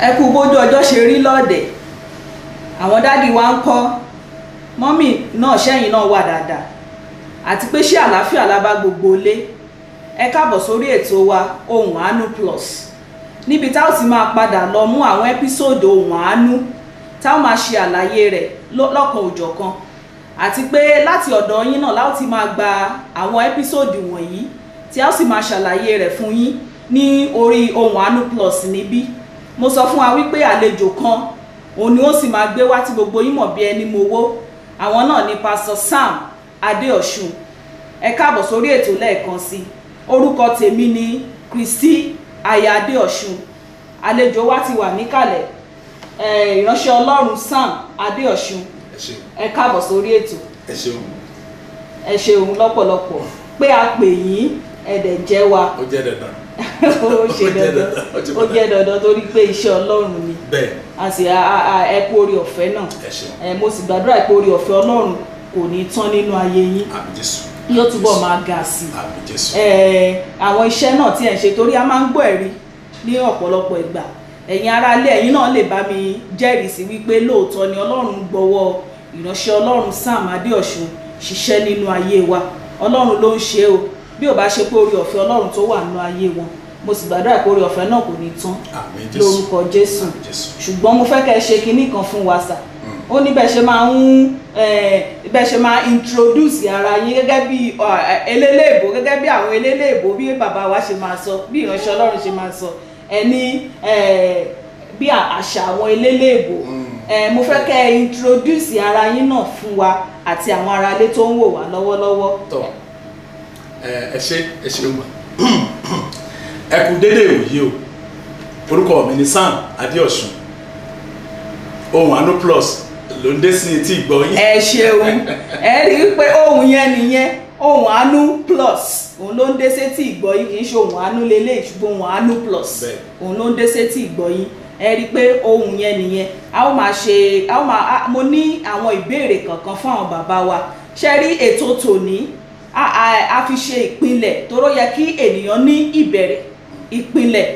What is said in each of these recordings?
ẹ kú bójú ọjọ́ ṣe rí lọ́ọ̀dẹ̀ àwọn dádì wa ń kọ́ mọ́mì náà ṣẹ́yìn náà wà dáadáa àti pé ṣé àlàáfíà la bá gbogbo lé ẹ káàbọ̀ sórí ètò wa Ohùn Àánú Plus níbi tá ó ti máa padà lọ mú àwọn ẹ́písòdù Ohùn Àánú tá ó máa ṣe àlàyé rẹ̀ lọ́kan òjọ̀kan àti pé láti ọ̀dọ̀ yín náà láó ti máa gba àwọn ẹ́písòdù wọ̀nyí tí a ó sì máa ṣàlàyé rẹ̀ fún yín ní orí Ohùn Àánú Plus níbí mo sọ fún wa wípé àlejò kan òun ni ó sì máa gbé wá tí gbogbo yín mọ̀ bí ẹni mowó àwọn náà ni Pastor Sam Adéọ̀ṣun ẹ káàbọ̀ sórí ètò lẹ́ẹ̀kan sí orúkọ tèmi ni Kristi aya Adéọ̀ṣun àlejò wa ti wà níkàlẹ̀ ìránṣẹ́ Ọlọ́run Sam Adéọ̀ṣun ẹ káàbọ̀ sórí ètò ẹ ṣeun lọ́pọ̀lọpọ̀ pé a pè yín ẹ̀dẹ̀ jẹ́ wa ó jẹ́ dandan ó jẹ́ dandan torí pé iṣẹ́ Ọlọ́run ni a sì ẹ kú orí ọ̀fẹ́ náà mo sì gbàdúrà pé orí ọ̀fẹ́ Ọlọ́run kò ní tán nínú ayé yín yóò túbọ̀ máa ga sí àwọn iṣẹ́ náà tí ẹ̀ ń ṣe torí a máa ń gbọ́ ẹ̀rí ní ọ̀pọ̀lọpọ̀ ìgbà ẹ̀yin aráalé ẹ̀yin náà lè bá mi jẹ́rìí sí wípé lóòótọ́ ni Ọlọ́run gbọ́wọ́ ìránṣẹ́ Ọlọ́run Sam Adéọ̀ṣun ṣiṣẹ́ nínú ayé wa Ọlọ́run ló ń ṣe o bí ò bá ṣe pé orí ọ̀fẹ́ Ọlọ́run tó wà nínú ayé wọn mo sì gbàdúrà pé orí ọ̀fẹ́ náà kò ní tán lórúkọ Jésù ṣùgbọ́n mo fẹ́ kẹ́ ẹ ṣe kinní kan fún wa sà ó ní bẹ́ẹ̀ ṣe máa introduce ara yín gẹ́gẹ́ bí eléléèbó gẹ́gẹ́ bí àwọn eléléèbó bí bàbá wa ṣe máa sọ bí ìránṣẹ́ Ọlọ́run ṣe máa sọ ẹni bí àṣà àwọn eléléèbó mo fẹ́ kẹ́ ẹ introduce ara yín náà fún wa àti àwọn aráalé tó ń wò wá lọ́wọ́lọ́wọ́. ẹ ṣe mọ ẹ kú dédé ìwòyí o orúkọ mi ni Sam Adéọ̀ṣun Ohùn Àánú Plus ló ń dé sí etí ìgbọ́ yín. ẹ ṣeun ẹ rí i pé ohun yẹn nìyẹn Ohùn Àánú Plus òun ló ń dé sétí ìgbọ́ yín kì í ṣe Ohùn Àánú lélẹ̀ ṣùgbọ́n Ohùn Àánú Plus òun ló ń dé sétí ìgbọ́ yín ẹ rí i pé ohun yẹn nìyẹn mo ní àwọn ìbéèrè kankan fún àwọn bàbá wa ṣe rí ètò tòní a fi ṣe ìpìlẹ̀ tóró yẹ kí ènìyàn ní ìbẹ̀rẹ̀ ìpìlẹ̀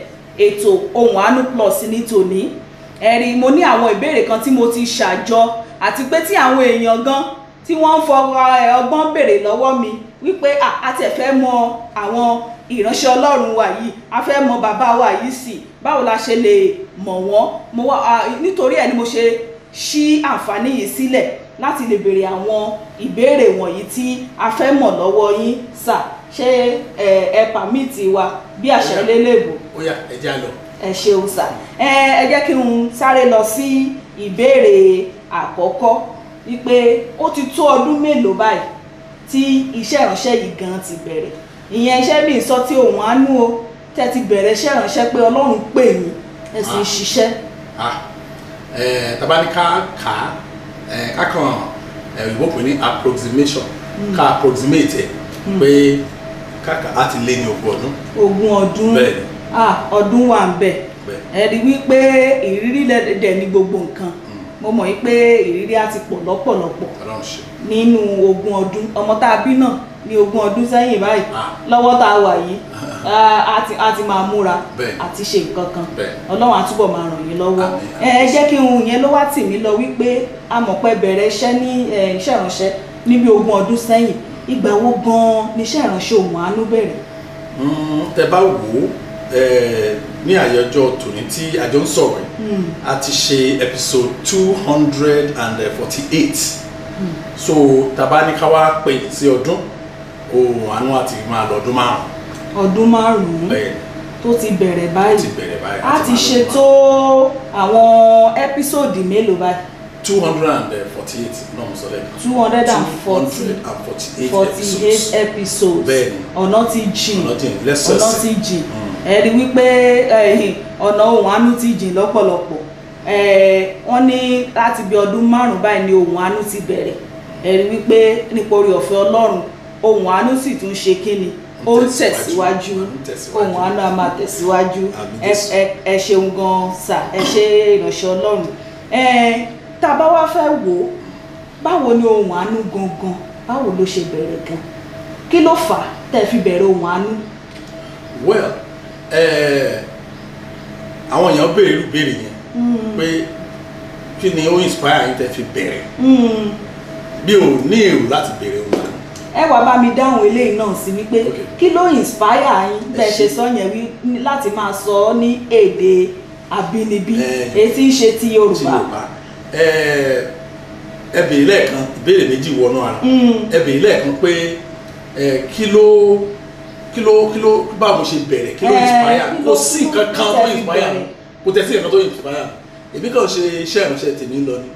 ètò Ohùn Àánú Plus ní tòní ẹ̀rí mo ní àwọn ìbéèrè kan tí mo ti ṣàjọ àti pé tí àwọn èèyàn gan tí wọ́n ń ọgbọ́n béèrè lọ́wọ́ mi wípé a tẹ̀ fẹ́ mọ àwọn ìránṣẹ́ Ọlọ́run wa yìí a fẹ́ mọ bàbá wa yìí sí báwo la ṣe lè mọ̀ wọ́n nítorí ẹ̀ ni mo ṣe ṣí àǹfààní yìí sílẹ̀ láti lè béèrè àwọn ìbéèrè wọ̀nyí tí a fẹ́ mọ̀ lọ́wọ́ yín sà ṣé ẹ pàmìtì wa bí àṣà eléléèbó. ó yá ẹ já lọ. ẹ ṣeun sà ẹ jẹ́ kí n sáré lọ sí ìbéèrè àkọ́kọ́ wípé ó ti tó ọdún mélòó báyìí tí iṣẹ́ ìránṣẹ́ yìí gan ti bẹ̀rẹ̀ ìyẹn iṣẹ́ bí sọ tí Ohùn Àánú o tẹ́ ti bẹ̀rẹ̀ iṣẹ́ ìránṣẹ́ pé Ọlọ́run pè yín ẹ sì ń ṣiṣẹ́. tàbá ní ká kàn ìwọ pè ní approximation ká approximate pé káàkà á ti lé ní ogún ọdún bẹ́ẹ̀ ọdún wà ń bẹ̀ ẹ rí wípé ìrírí lẹ́dẹ̀ ní gbogbo nǹkan mo mọ̀ wípé ìrírí á ti pọ̀ lọ́pọ̀lọpọ̀ nínú 20 ọdún ọmọ tá a bí náà ní 20 ọdún sẹ́yìn báyìí lọ́wọ́ tá a wà yìí a ti máa múra àti ṣe nǹkan kan Ọlọ́run á túbọ̀ máa ràn yín lọ́wọ́ ẹ jẹ́ kí ohun yẹn ló wá tì mí lọ wípé a mọ̀ pé bẹ̀rẹ̀ iṣẹ́ ní iṣẹ́ ìránṣẹ́ níbi 20 ọdún sẹ́yìn ìgbà wo gan-an ni iṣẹ́ ìránṣẹ́ Ohùn Àánú bẹ̀rẹ̀. tẹ bá wò ó ní àyájọ́ tòní tí a jọ ń sọ̀rọ̀ a ti ṣe episode 248 so tàbá ní ká wá pè sí ọdún Ohùn Àánú àti máa lọ ọdún márùn-ún tó ti bẹ̀rẹ̀ báyìí a ti ṣètò àwọn ẹ́písòdì mélòó báyìí. 248 náà mo sọ lẹ́nu. 248 episodes ọ̀nà ti jìn ẹ rí wípé ọ̀nà Ohùn Àánú ti jìn lọ́pọ̀lọpọ̀ wọ́n ní láti bí ọdún 5 báyìí ni ohùn àánú ti bẹ̀rẹ̀ ẹ̀rí wípé nípa oore ọ̀fẹ́ Ọlọ́run ohùn àánú sì tún ṣe kíni ó ń tẹ̀síwájú ohùn àánú a máa tẹ̀síwájú ẹ ṣeun gan sà ẹ ṣe ìránṣẹ́ Ọlọ́run tá a bá wá fẹ́ wò ó báwo ni ohùn àánú gangan báwo ló ṣe bẹ̀rẹ̀ gan kí ló fà á tẹ́ fi bẹ̀rẹ̀ ohùn àánú. Well àwọn èèyàn béèrè irú béèrè yẹn pé kí ni ó inspire yín tẹ́ fi bẹ̀rẹ̀ bí o ní èrò láti bẹ̀rẹ̀ ohùn àánú. ẹ wá bá mi dáhùn eléyìí náà sí wípé kí ló inspire yín bẹ́ẹ̀ ṣe sọ yẹn wí láti máa sọ ọ́ ní èdè àbínibí èyí tí ń ṣe ti Yorùbá. ẹ béèrè lẹ́ẹ̀kan ìbéèrè méjì wọnú ara ẹ béèrè lẹ́ẹ̀kan pé kí ló bá mo ṣe bẹ̀rẹ̀ kí ló inspire kò sí nǹkan kan tó inspire kò tẹ̀ sí nǹkan tó inspire èmi kàn ṣe iṣẹ́ ìránṣẹ́ tèmi lọ ni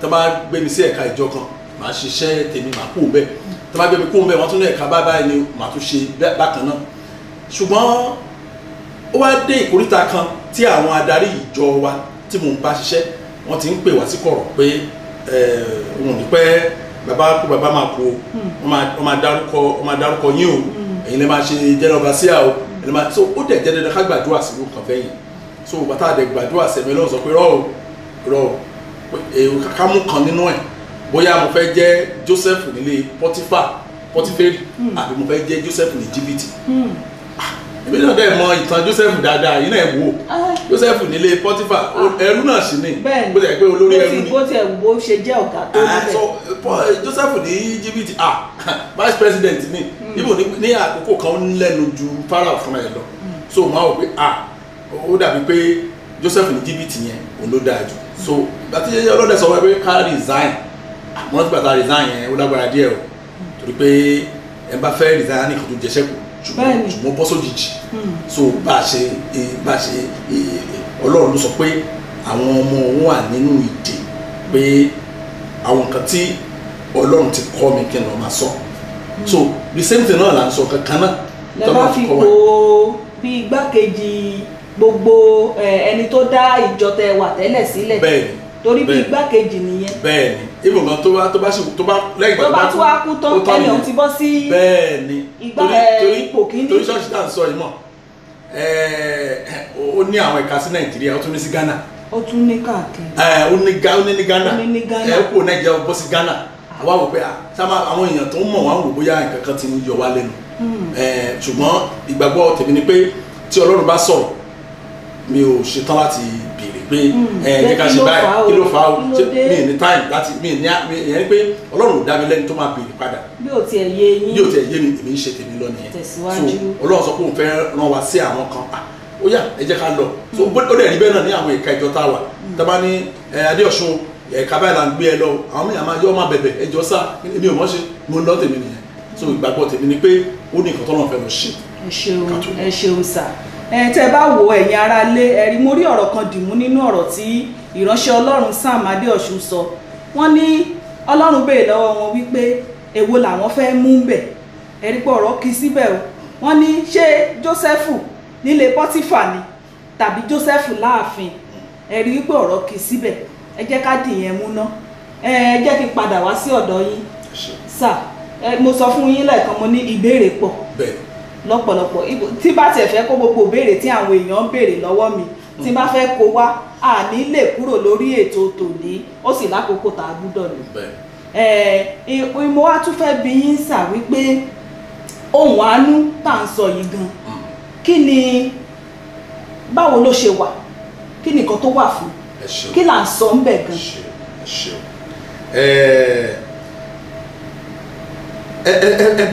tó bá gbé mi sí ẹ̀ka ìjọ kan màá ṣiṣẹ́ tèmi màá kú bẹ́ẹ̀ tó bá gbé mi kú bẹ́ẹ̀ wọ́n tún ní ẹ̀ka báyìí ni màá tún ṣe bákan náà ṣùgbọ́n ó wá dé ìkóríta kan tí àwọn adarí ìjọ wa tí mò ń bá ṣiṣẹ́ wọ́n ti ń pè wá sí kọ̀rọ̀ pé òun ò ní pẹ́ bàbá kú bàbá máa kú wọ́n máa dárúkọ yín o ẹ̀yin lè máa ṣe jẹ́rọ overseer o ẹ̀yin lè máa so ó dẹ̀ jẹ́ dandan ká gbàdúrà sí lókàn fẹ́yìn so bàtà àdẹ gbàdúrà sẹ̀mí lọ́wọ́ sọ pé rọ́ ká mú kan nínú ẹ̀ bóyá mo fẹ́ jẹ́ Joseph nílé Pọtiferi àbí mo fẹ́ jẹ́ Joseph ní Íjíbítì èmi náà dẹ̀ mọ ìtàn Joseph dáadáa yìí náà wò Joseph nílé Pọtifà ẹrú náà sì ni bó tiẹ̀ pé olórí ẹrú ni bó tiẹ̀ bó ṣe jẹ́ ọ̀gá tó níbẹ̀. so Joseph ní Íjíbítì vice president ni ibo ní àkókò kan ń lẹ́nu ju Fáráò fúnra ẹ̀ lọ so máa wò pé ó dàbí pé Joseph ní Íjíbítì yẹn òun ló dáa jù so àti ọlọ́dẹ sọ wọ́n pé ká resign wọ́n ti gbàtà resign yẹn ó lágbára díẹ̀ o torí pé ẹ bá fẹ́ resign ní ìkọ̀tún jẹ́sẹ̀ kù ṣùgbọ́n bọ́ sójijì so bá a ṣe Ọlọ́run ló sọ pé àwọn ọmọ òun wà nínú ìdè pé àwọn nǹkan tí Ọlọ́run ti kọ́ mi kí n lọ máa sọ so the same thing náà là ń sọ kankan náà. lè má fi wo bí igbákejì gbogbo ẹni tó dá ìjọ tẹ wà tẹ́lẹ̀ sílẹ̀ torí bí igbákejì nìyẹn. bẹ́ẹ̀ni ibùgbọ́n tó bá lẹ́yìn tó bá tún wá kú tán ẹni òun ti bọ́ sí bẹ́ẹ̀ni ipò kíní. torí ṣọ́ọ̀ṣì náà sọ yìí mọ̀ ó ní àwọn ẹ̀ka sí Nàìjíríà ó tún ní sí Ghana. ó tún ní káàkiri. ó ní ní Ghana kó Nàìjíríà ó bọ́ sí Ghana àwa wò pé àwọn èèyàn tó ń mọ̀ wá ń wò bóyá nǹkan kan ti ń yọ wá lẹ́nu ṣùgbọ́n ìgbàgbọ́ tèmi ni pé tí Ọlọ́run bá sọ̀rọ̀ mi ò ṣetán láti béèrè pé jẹ́ ká ṣe báyìí kí ló fà á mi ní time láti mi ní ìyẹn pé Ọlọ́run ò dá mi lẹ́ni tó máa béèrè padà bí ò tiẹ̀ yé yín mi èmi ń ṣe tèmi lọ nìyẹn so Ọlọ́run sọ pé òun fẹ́ rán wa sí àwọn kan ó yá ẹ jẹ́ ká lọ so ó dẹ̀ rí bẹ́ẹ̀ náà ní àwọn ẹ̀ka ìjọ tá a wà tábà ní Adéọ̀ṣun ẹ̀ka báyìí là ń gbé ẹ lọ àwọn mìíràn máa yọ ọmọ bẹ̀bẹ̀ ẹjọ́ sá èmi ò mọ̀ ṣe mo ń lọ tèmi nìyẹn so ìgbàgbọ́ tèmi ni pé ó ní nǹkan tọ́lọ́run fẹ́ lọ ṣe. ẹ ṣeun sà tẹ́ bá wo ẹ̀yin ará lé ẹ̀rí mo rí ọ̀rọ̀ kan dìmú nínú ọ̀rọ̀ tí ìránṣẹ́ Ọlọ́run Sam Adéọ̀ṣun sọ wọ́n ní Ọlọ́run béèrè lọ́wọ́ wọn wípé èwo làwọn fẹ́ mú bẹ̀ ẹ̀rí pé ọ̀rọ̀ kì í síbẹ̀ o wọ́n ní ṣé Jósẹ́fù nílé Pọ́tífà ni tàbí Jósẹ́fù láàfin ẹ̀rí wípé ọ̀rọ̀ kì í síbẹ̀ ẹ jẹ́ ká dì yẹn mú ná ẹ jẹ́ kí n padà wá sí ọ̀dọ̀ yín sà mo sọ fún yín lẹ́ẹ̀kan mo ní ìbéèrè pọ̀ lọ́pọ̀lọpọ̀ tí bá tiẹ̀ fẹ́ kó gbogbo béèrè tí àwọn èèyàn ń béèrè lọ́wọ́ mi tí bá fẹ́ kó wá àní lè kúrò lórí ètò tòní ó sì lákòókò tá a gbúdọ̀ lò. mo wá tún fẹ́ bi yín sà wípé ohùn àánú tá à ń sọ yìí gan kí ni báwo ló ṣe wà kí ni nǹkan tó wà fún kí là ń sọ ń bẹ̀ gan. ẹ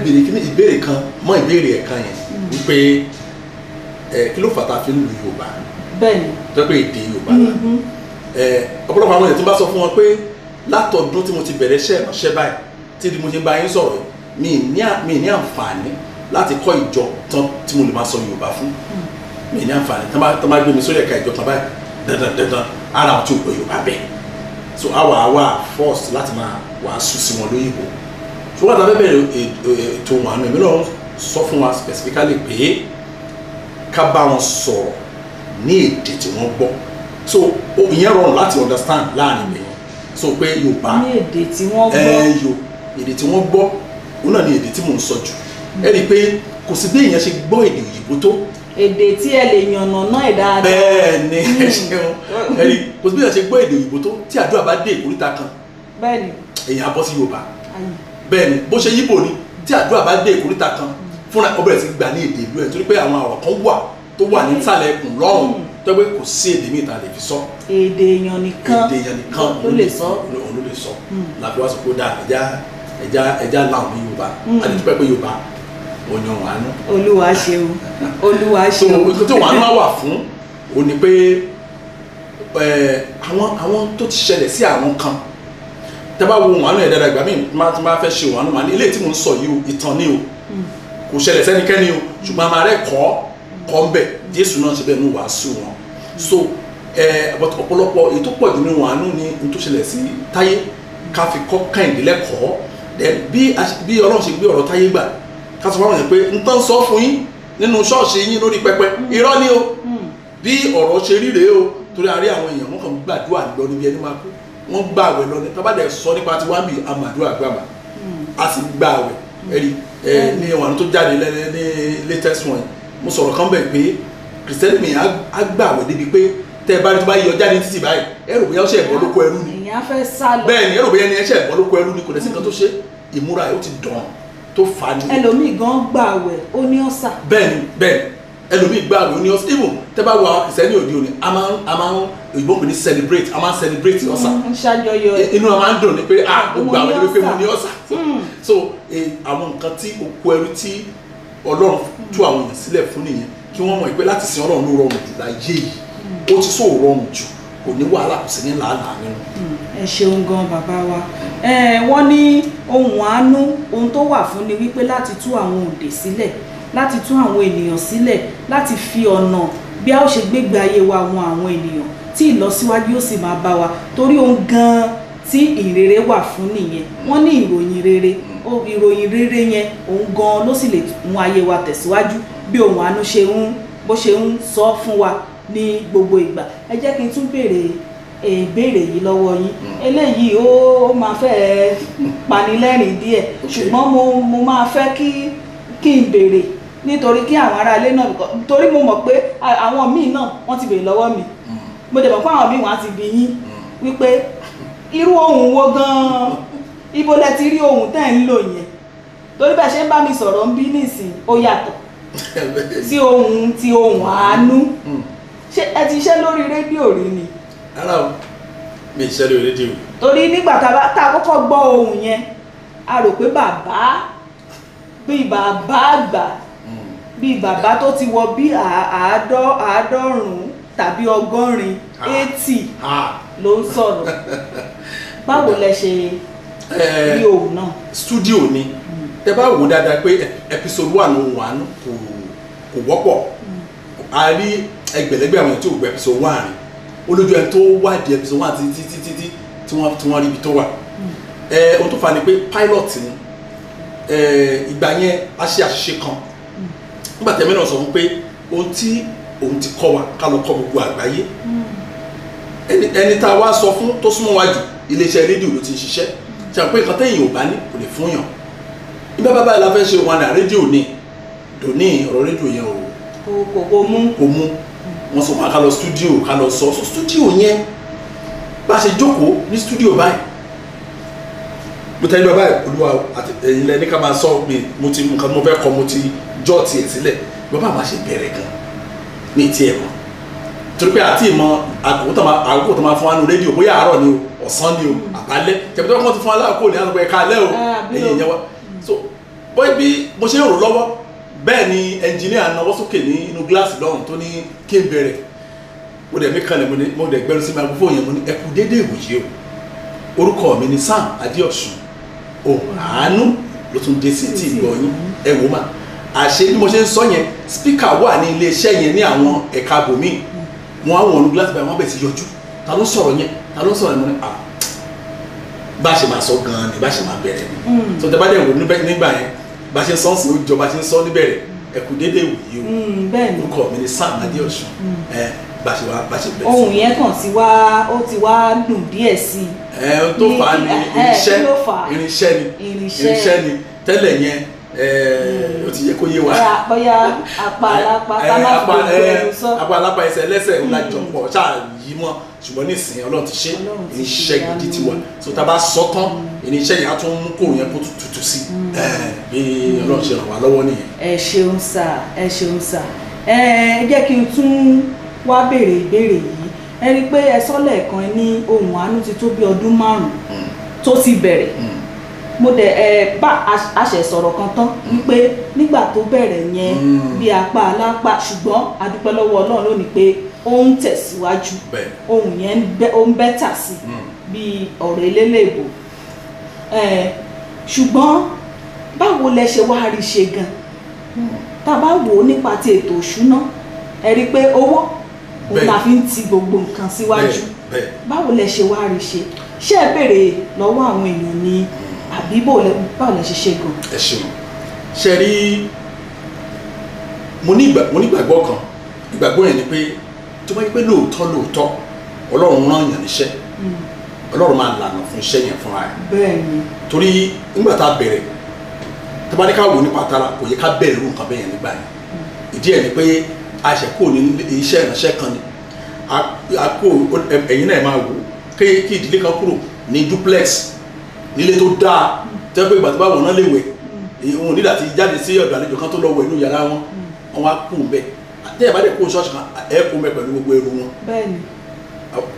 béèrè kí ni ìbéèrè kan mọ ìbéèrè ẹ̀ kan yẹn wípé kí ló fà tá a fi ń lu Yorùbá bẹ́ẹ̀ni tó pé èdè Yorùbá náà ọ̀pọ̀lọpọ̀ àwọn èèyàn tó bá sọ fún wọn pé látọdún tí mo ti bẹ̀rẹ̀ iṣẹ́ ìránṣẹ́ báyìí tí mo ti bá yín sọ̀rọ̀ mi ní àǹfààní láti kọ́ ìjọ tán tí mo lè máa sọ Yorùbá fún mi ní àǹfààní tó máa gbé mi sórí ẹ̀ka ìjọ kan báyìí dandan ara àwọn tí ò gbọ́ Yorùbá bẹ́ẹ̀ so àwa force láti máa wàásù sí wọn lóyìnbó ṣùgbọ́n àtàwọn bẹ̀rẹ̀ ètò wọn àná èmi náà sọ fún wa specifically pé ká bá wọn sọ̀rọ̀ ní èdè tí wọ́n gbọ́ so ìyẹn rọrùn láti understand láàrin mi so pé Yorùbá ní èdè tí wọ́n gbọ́ èdè tí wọ́n gbọ́ òun náà ni èdè tí mò ń sọ jù ẹ rí i pé kò sí bí èèyàn ṣe gbọ́ èdè òyìnbó tó èdè tí ẹ lè yànnà náà ẹ̀ dáadáa bẹ́ẹ̀ ni ẹ ṣeun ẹ rí kò sí bí èèyàn ṣe gbọ́ èdè òyìnbó tó tí àdúrà bá dé ìkóríta kan bẹ́ẹ̀ ni èèyàn á bọ́ sí Yorùbá bẹ́ẹ̀ ni bó ṣe Yíbò ni tí àdúrà bá dé ìkóríta kan fúnra ó bẹ̀rẹ̀ sí gbà ní èdè ìlú ẹ̀ torí pé àwọn ọ̀rọ̀ kan wà tó wà ní ìsàlẹ̀ ẹkùn lọ́rùn tó pé kò sí èdè míì tá a lè fi sọ èdè èèyàn nìkan ló lè sọ láti wá sọ pé dáa ẹja làwọn ní Yorùbá a lè dúpẹ́ pé Yorùbá òyìn ọ̀hún àánú. Olúwa ṣeun Olúwa ṣeun. so tó wàá náà wà fún o ní pé àwọn tó ti ṣẹlẹ̀ sí àwọn kan tẹ́ bá wo òun àánú ẹ̀ dáadáa ìgbà míì máa fẹ́ ṣe òun àánú màá ní eléyìí tí mò ń sọ yìí o ìtàn ni o kò ṣẹlẹ̀ sẹ́nikẹ́ni o ṣùgbọ́n a máa rẹ̀ kọ́ ń bẹ̀ Jésù náà ṣe bẹ́ẹ̀ ní wàásù wọn so ọ̀pọ̀lọpọ̀ èyí tó pọ̀ jù nínú àánú ni n tó ṣẹlẹ̀ sí Táyé ká fi kọ́ Kẹ́hìndé lẹ́kọ̀ọ́ bí Ọlọ́run ṣe gbé ọ̀rọ̀ Táyé gbà ká sọ fáwọn yẹn pé n tán sọ fún yín nínú ṣọ́ọ̀ṣì yín lórí pẹpẹ irọ́ ni o bí ọ̀rọ̀ ṣe rí rèé o torí a rí àwọn èèyàn wọn kàn gbàdúrà lọ níbi ẹni máa kú wọn gbà àwẹ̀ lọ ní tábàdẹ̀ sọ nípa tí wọ́n á bì àmàdúrà gbàmà a sì gbà àwẹ̀ ẹ̀rí ní ọ̀nà tó jáde ní latest one mo sọ̀rọ̀ kan bẹ̀ pé kìrìsìtẹ́nì mi á gbà àwẹ̀ débi pé tẹ́ ẹ bá rí tó bá yọ jáde títì báyìí ẹrù bóyá ó ṣe ẹ̀bọ́ lóko ẹrú ni bẹ́ẹ̀ ni ẹrù bóyá ni ẹ ṣe ẹ̀bọ́ lóko ẹrú ni kò dẹ̀ sí nǹkan tó ṣe ìmúra ẹ̀ ó ti dàn tó fà ní. ẹlòmíì gan gbà àwẹ̀ ó ní ọ̀sà. bẹ́ẹ̀ni ẹlòmíì gbà àwẹ̀ ó ní ọ̀sà even tẹ́ bá wo àwọn kìrìsìtẹ́nì òde òní a máa ń òyìnbó pè ní celebrate a máa ń celebrate ọ̀sà. ń ṣàjọyọ̀ ẹ̀. inú wa máa ń dùn ní pé ó gbà àwẹ̀ níbi pé mo ní ọ̀sà. so àwọn nǹkan tí òkú ẹrú tí Ọlọ́run tú àwọn èèyàn sílẹ̀ fún nìyẹn kí wọ́n mọ̀ pé láti sin Ọlọ́run ló rọrùn jù láyé yìí ó ti sọ rọrùn jù kò ní wàhálà kò sí ní làálàá nínú. ẹ ṣeun gan bàbá wa wọ́n ní ohun àánú ohun tó wà fún ni wípé láti tú àwọn òǹdè sílẹ̀ láti tú àwọn ènìyàn sílẹ̀ láti fi ọ̀nà bí a ó ṣe gbégbé ayé wa wọn àwọn ènìyàn tí ìlọsíwájú yóò sì máa bá wa torí ohun gan tí ìrere wà fún nìyẹn wọ́n ní ìròyìn rere yẹn òun gan ló sì lè mú ayé wa tẹ̀síwájú bí ohun àánú bó ṣe ń sọ fún wa ní gbogbo ìgbà ẹ jẹ́ kí n tún béèrè ìbéèrè yìí lọ́wọ́ yín eléyìí ó máa fẹ́ panilẹ́rìn díẹ̀ ṣùgbọ́n mo máa fẹ́ kí n béèrè nítorí kí àwọn aráalé náà torí mo mọ̀ pé àwọn míì náà wọ́n ti béèrè lọ́wọ́ mi mo dẹ̀ mọ̀ pé àwọn míì wọ́n á ti bi yín wípé irú ohun wo gan-an ibo lẹ ti rí ohun tẹ́ ń lò yẹn torí bẹ́ẹ̀ ṣe ń bá mi sọ̀rọ̀ ń bí nísìn ó yàtọ̀ sí ohun àánú ṣé ẹ ti ṣe lórí rédíò rí ni. ara o mi ṣe lórí rédíò. torí nígbà tá a kọ́kọ́ gbọ́ ohun yẹn a rò pé bíi bàbá àgbà bíi bàbá tó ti wọ bí àádọ́rùn-ún tàbí ọgọ́rin 80 ló ń sọ̀rọ̀ báwo lẹ ṣe rí ohun náà. studio ni tẹ bá wò dáadáa pé episode 1 ohun àánú kò wọ́pọ̀ a rí ẹgbẹ̀lẹ́gbẹ̀ àwọn tó gbé episode 1 rí olójú ẹni tó wádìí episode 1 títí tí wọ́n rí ibi tó wà ohun tó fà ní pé pilot ni ìgbà yẹn a ṣe àṣìṣe kan nígbà tẹ̀mí náà sọ fún pé ohun tí òun ti kọ́ wa ká lọ kọ́ gbogbo àgbáyé ẹni tá a wá sọ fún tó súnmọ́ wájú iléeṣẹ́ rédíò ló ti ń ṣiṣẹ́ ṣe àpò nǹkan tẹ́yìn ò bá ní kò lè fún yàn ibà bàbá yìí la fẹ́ ṣe wọn náà rédíò ní dòní ọ̀rọ̀ rédíò yẹn kò mú wọn sọ wọn ká lọ studio ká lọ sọ studio yẹn bá a ṣe jókòó ní studio báyìí mo tẹ́lẹ̀ báyìí olúwa ẹ̀yin lẹ́ni ká máa sọ mi mo ti nǹkan mo fẹ́ kọ́ mo ti jọ́ tiẹ̀ sílẹ̀ bàbá máa ṣe bẹ̀rẹ̀ gan ní tiẹ̀ mọ́ torí pé àti ìmọ̀ àkókò tó máa fún wa nínú rédíò bóyá àárọ̀ ni o ọ̀sán ni o àbálẹ́ tẹ̀bí tó wọ́n ti fún wa láàkó ní àtúgbò ẹ̀ka alẹ́ o ẹ̀yìn ìyẹn wa so bóyá bí mo ṣe ń rò lọ́wọ́ bẹ́ẹ̀ ni ẹnjìníà náwó sókè ní inú gíláàsì lọ́rùn tó ní kí n bẹ̀rẹ̀ mo dẹ̀ mí kanlẹ̀ mo dẹ̀ gbẹ́rù sí microphone yẹn mo ní ẹ kú déédéé ìwòye o orúkọ mi ni Sam Adéọ̀sùn ohun àánú ló tún dé sí ti ìgbọ̀nyín ẹ wò má àṣé bí mo ṣe ń sọ yẹn spíkà wà ní iléeṣẹ́ yẹn ní àwọn ẹ̀ka bòmíì wọn á wọ̀n ní gíláàsì báyìí wọ́n bẹ̀ sí yọjú ta ló sọ̀rọ̀ yẹn ta ló sọ̀rọ̀ yẹn mo ní bá a ṣe máa sọ gan-an ni bá a ṣe máa bẹ̀rẹ̀ ni so tẹ bá dẹ̀ wò nígbà yẹn bá a ṣe ń sọ sí ìjọba ṣe ń sọ níbẹ̀rẹ̀ ẹ kú déédéé ìwòye o orúkọ mi ni Sam Adéọ̀sùn bá ṣe bẹ̀rẹ̀ sí. ohun yẹn kàn ti wá dùn díẹ̀ sí i. tó fà á ní irinṣẹ́ ni tẹ́lẹ̀ yẹn ó ti yẹ kó yé wa. bóyá apá alápá ká má fi gbogbo ẹnu sọ. apá alápá ẹsẹ̀ ẹlẹ́sẹ̀ ńlá jọpọ̀ ṣáà yí mọ́ ṣùgbọ́n nísìnyí Ọlọ́run ti ṣe irinṣẹ́ gidi ti wà so tá a bá sọ tán irinṣẹ́ yẹn á tún mú kó yẹn kó tutù sí bí Ọlọ́run ṣe ràn wá lọ́wọ́ nìyẹn. ẹ ṣeun sà ẹ jẹ́ kí n tún wá béèrè ìbéèrè yìí ẹ rí i pé ẹ sọ lẹ́ẹ̀kan ní Ohùn Àánú ti tó bí ọdún 5 tó ti bẹ̀rẹ̀ mo dẹ̀ bá aṣẹ̀ sọ̀rọ̀ kan tán wípé nígbà tó bẹ̀rẹ̀ yẹn bí apá alápá ṣùgbọ́n a dúpẹ́ lọ́wọ́ Ọlọ́run lónìí pé ó ń tẹ̀síwájú ohun yẹn ó ń bẹ́tà sí bí ọ̀rọ̀ eléléèbó ṣùgbọ́n báwo lẹ ṣe wá rí ṣe gan tá a bá wò ó nípa ti ètò òṣùná ẹ rí i pé owó òun la fi ń ti gbogbo nǹkan síwájú báwo lẹ ṣe wá rí ṣe ẹ béèrè lọ́wọ́ àwọn èèyàn ni àbí báwo lẹ ṣe ṣe gan. ẹ ṣeun ṣe rí mo ní ìgbàgbọ́ kan ìgbàgbọ́ yẹn ni pé tó bá yẹ pé lóòótọ́ Ọlọ́run rán yàn níṣẹ́ Ọlọ́run máa lànà fún iṣẹ́ yẹn fúnra ẹ̀. bẹ́ẹ̀ni. torí nígbà tá a bẹ̀rẹ̀ tá a bá ní ká wò nípa tara kò yẹ ká bẹ̀rẹ̀ irú nǹkan bẹ́ẹ̀ yẹn nígbà yẹn ìdí ẹ̀ ni pé a ṣe kúrò ní iṣẹ́ ìránṣẹ́ kan ni a kó ẹ̀yin náà máa wò kí ìdílé kan kúrò ní duplex nílé tó dáa tẹ́ pé ìgbà tó bá wọ̀ náà lè wẹ̀ òun nígbà tí jáde sí ọ̀dọ̀ àlejò kan tó lọ wẹ̀ inú yàrá wọn wá kú bẹ́ẹ̀ àtẹ̀yẹ̀ bá dẹ̀ kó ṣọ́ọ̀ṣì kan ẹ̀ kó bẹ́ẹ̀ pẹ̀lú gbogbo ẹrù wọn. bẹ́ẹ̀ni.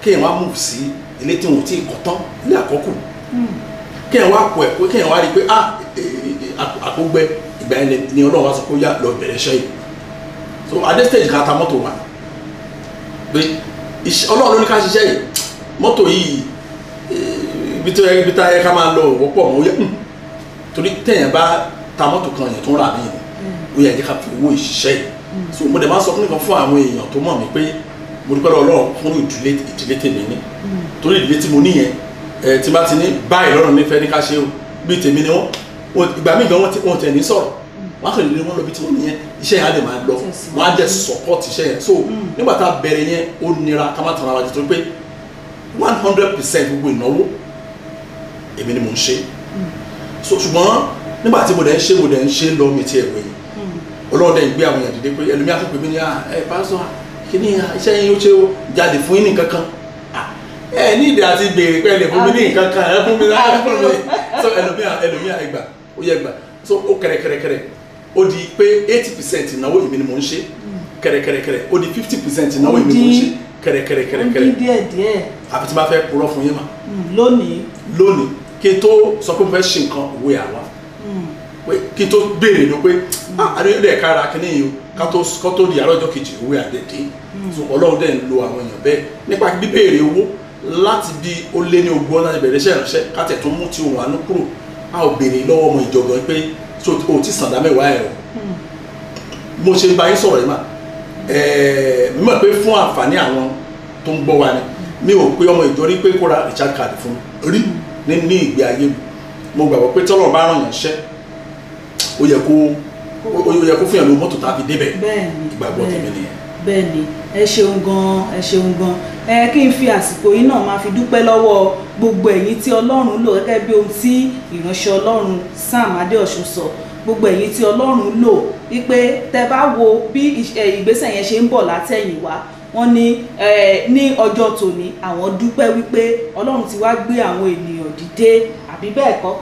kéèyàn wá move sí ilé tí wọn ò tí ì kọ́ tán ilé àkọ́kù kéèyàn wá kọ ẹ̀ pé kéèyàn wá rí i pé àkógbẹ ìgbà yẹn ni Ọlọ́run wá sọ pé ó yá lọ bẹ̀rẹ̀ iṣẹ́ yìí so adé stage kan ta mọ́tò wa pé Ọlọ́run ló ní ká ṣiṣẹ́ yìí mọ́tò yìí ibi tá yẹ ká máa lọ wọ́pọ̀ mọ́ ó yẹ torí téèyàn bá ta mọ́tò kan yẹn tó ń rà mí ni ó yẹ ká fi owó ìṣiṣẹ́ yìí so mo dẹ̀ máa sọ fún nìkan fún àwọn èèyàn tó mọ̀ mí pé mo dúpẹ́ lọ́wọ́ Ọlọ́run fún ìdílé tèmi ní torí ìdílé tí mo ní yẹn tí bá ti ní báyìí lọ́rùn nífẹ̀ẹ́ ní ká ṣe o bí tèmi ni wọ́n ìgbà míì gan wọ́n tẹ̀ ní sọ̀rọ̀ wọ́n á kàn lè wọ́n lọ bí tí wọ́n nìyẹn iṣẹ́ yẹn á dẹ̀ máa lọ wọ́n á dẹ̀ support iṣẹ́ yẹn so nígbà tá a bẹ̀rẹ̀ yẹn ó nira ká má tàn ara jù tó pé 100% gbogbo ìnáwó èmi ni mo ń ṣe so ṣùgbọ́n nígbà tí mo dẹ̀ ń ṣe lọ mi ti ẹ̀wẹ̀ yìí Ọlọ́run dẹ̀ ń gbé àwọn èèyàn dìde pé ẹlòmíà tó pè mí ní pásítọ̀ kí ni iṣẹ́ yín ó ṣe ó jáde fún yín ní nǹkan kan ní ìdí àti béèrè pé ẹ lè fún mi ní nǹkan kan ẹ fún mi láti fún mi so ẹlòmíà ẹgbà ó yẹ gbà so ó kẹrẹkẹrẹkẹrẹ ó di pé 80% ìnáwó èmi ni mò ń ṣe kẹrẹkẹrẹkẹrẹ ó di 50% ìnáwó èmi ni mò ń ṣe kẹrẹkẹrẹkẹrẹ ó di díẹ̀díẹ̀ àfi tí bá fẹ́ purọ́ fún yín mà lónìí kí n tó sọ pé mo fẹ́ ṣe nǹkan òwe àwa kí n tó béèrè ló pé adéyẹ̀dẹ̀ kára kí ni yìí o ká tó di àárọ̀ ọjọ́ kejì òwe àdẹ̀dẹ̀ so Ọlọ́run dẹ̀ ń lo àwọn èèyàn bẹ́ẹ̀ nípa bíbéèrè owó láti bí ó lé ní 20 láti bẹ̀rẹ̀ iṣẹ́ ìránṣẹ́ ká tẹ̀ tó mú ti Ohùn Àánú kúrò a ò béèrè lọ́wọ́ ọmọ ìjọba pé o ti sàn dá mẹ́wàá ẹ̀ o mo ṣe bá yín sọ̀rọ̀ yìí mà mi mọ̀ pé fún àǹfààní àwọn tó ń gbọ́ wa ni mi ò pé ọmọ ìjọ rí pé kó ra recharge card fún rí ní ìgbé ayé mi mo gbàgbọ́ pé tọ́lọ̀ bá ràn yàn ṣẹ́ ó yẹ kó fún yàn lówó mọ́tò tàbí débẹ̀ ìgbàgbọ́ tèmi nìyẹn. bẹ́ẹ̀ni ẹ ṣeun gan kí n fi àsìkò yìí náà máa fi dúpẹ́ lọ́wọ́ gbogbo ẹ̀yin tí Ọlọ́run lò gẹ́gẹ́ bí ohun tí ìránṣẹ́ Ọlọ́run Sam Adéọ̀ṣun sọ gbogbo ẹ̀yin tí Ọlọ́run lò wípé tẹ́ bá wo bí ìgbésẹ̀ yẹn ṣe ń bọ̀ látẹ̀yìn wá wọ́n ní ọjọ́ tòní àwọn dúpẹ́ wípé Ọlọ́run ti wá gbé àwọn ènìyàn dìde àbí bẹ́ẹ̀ kọ́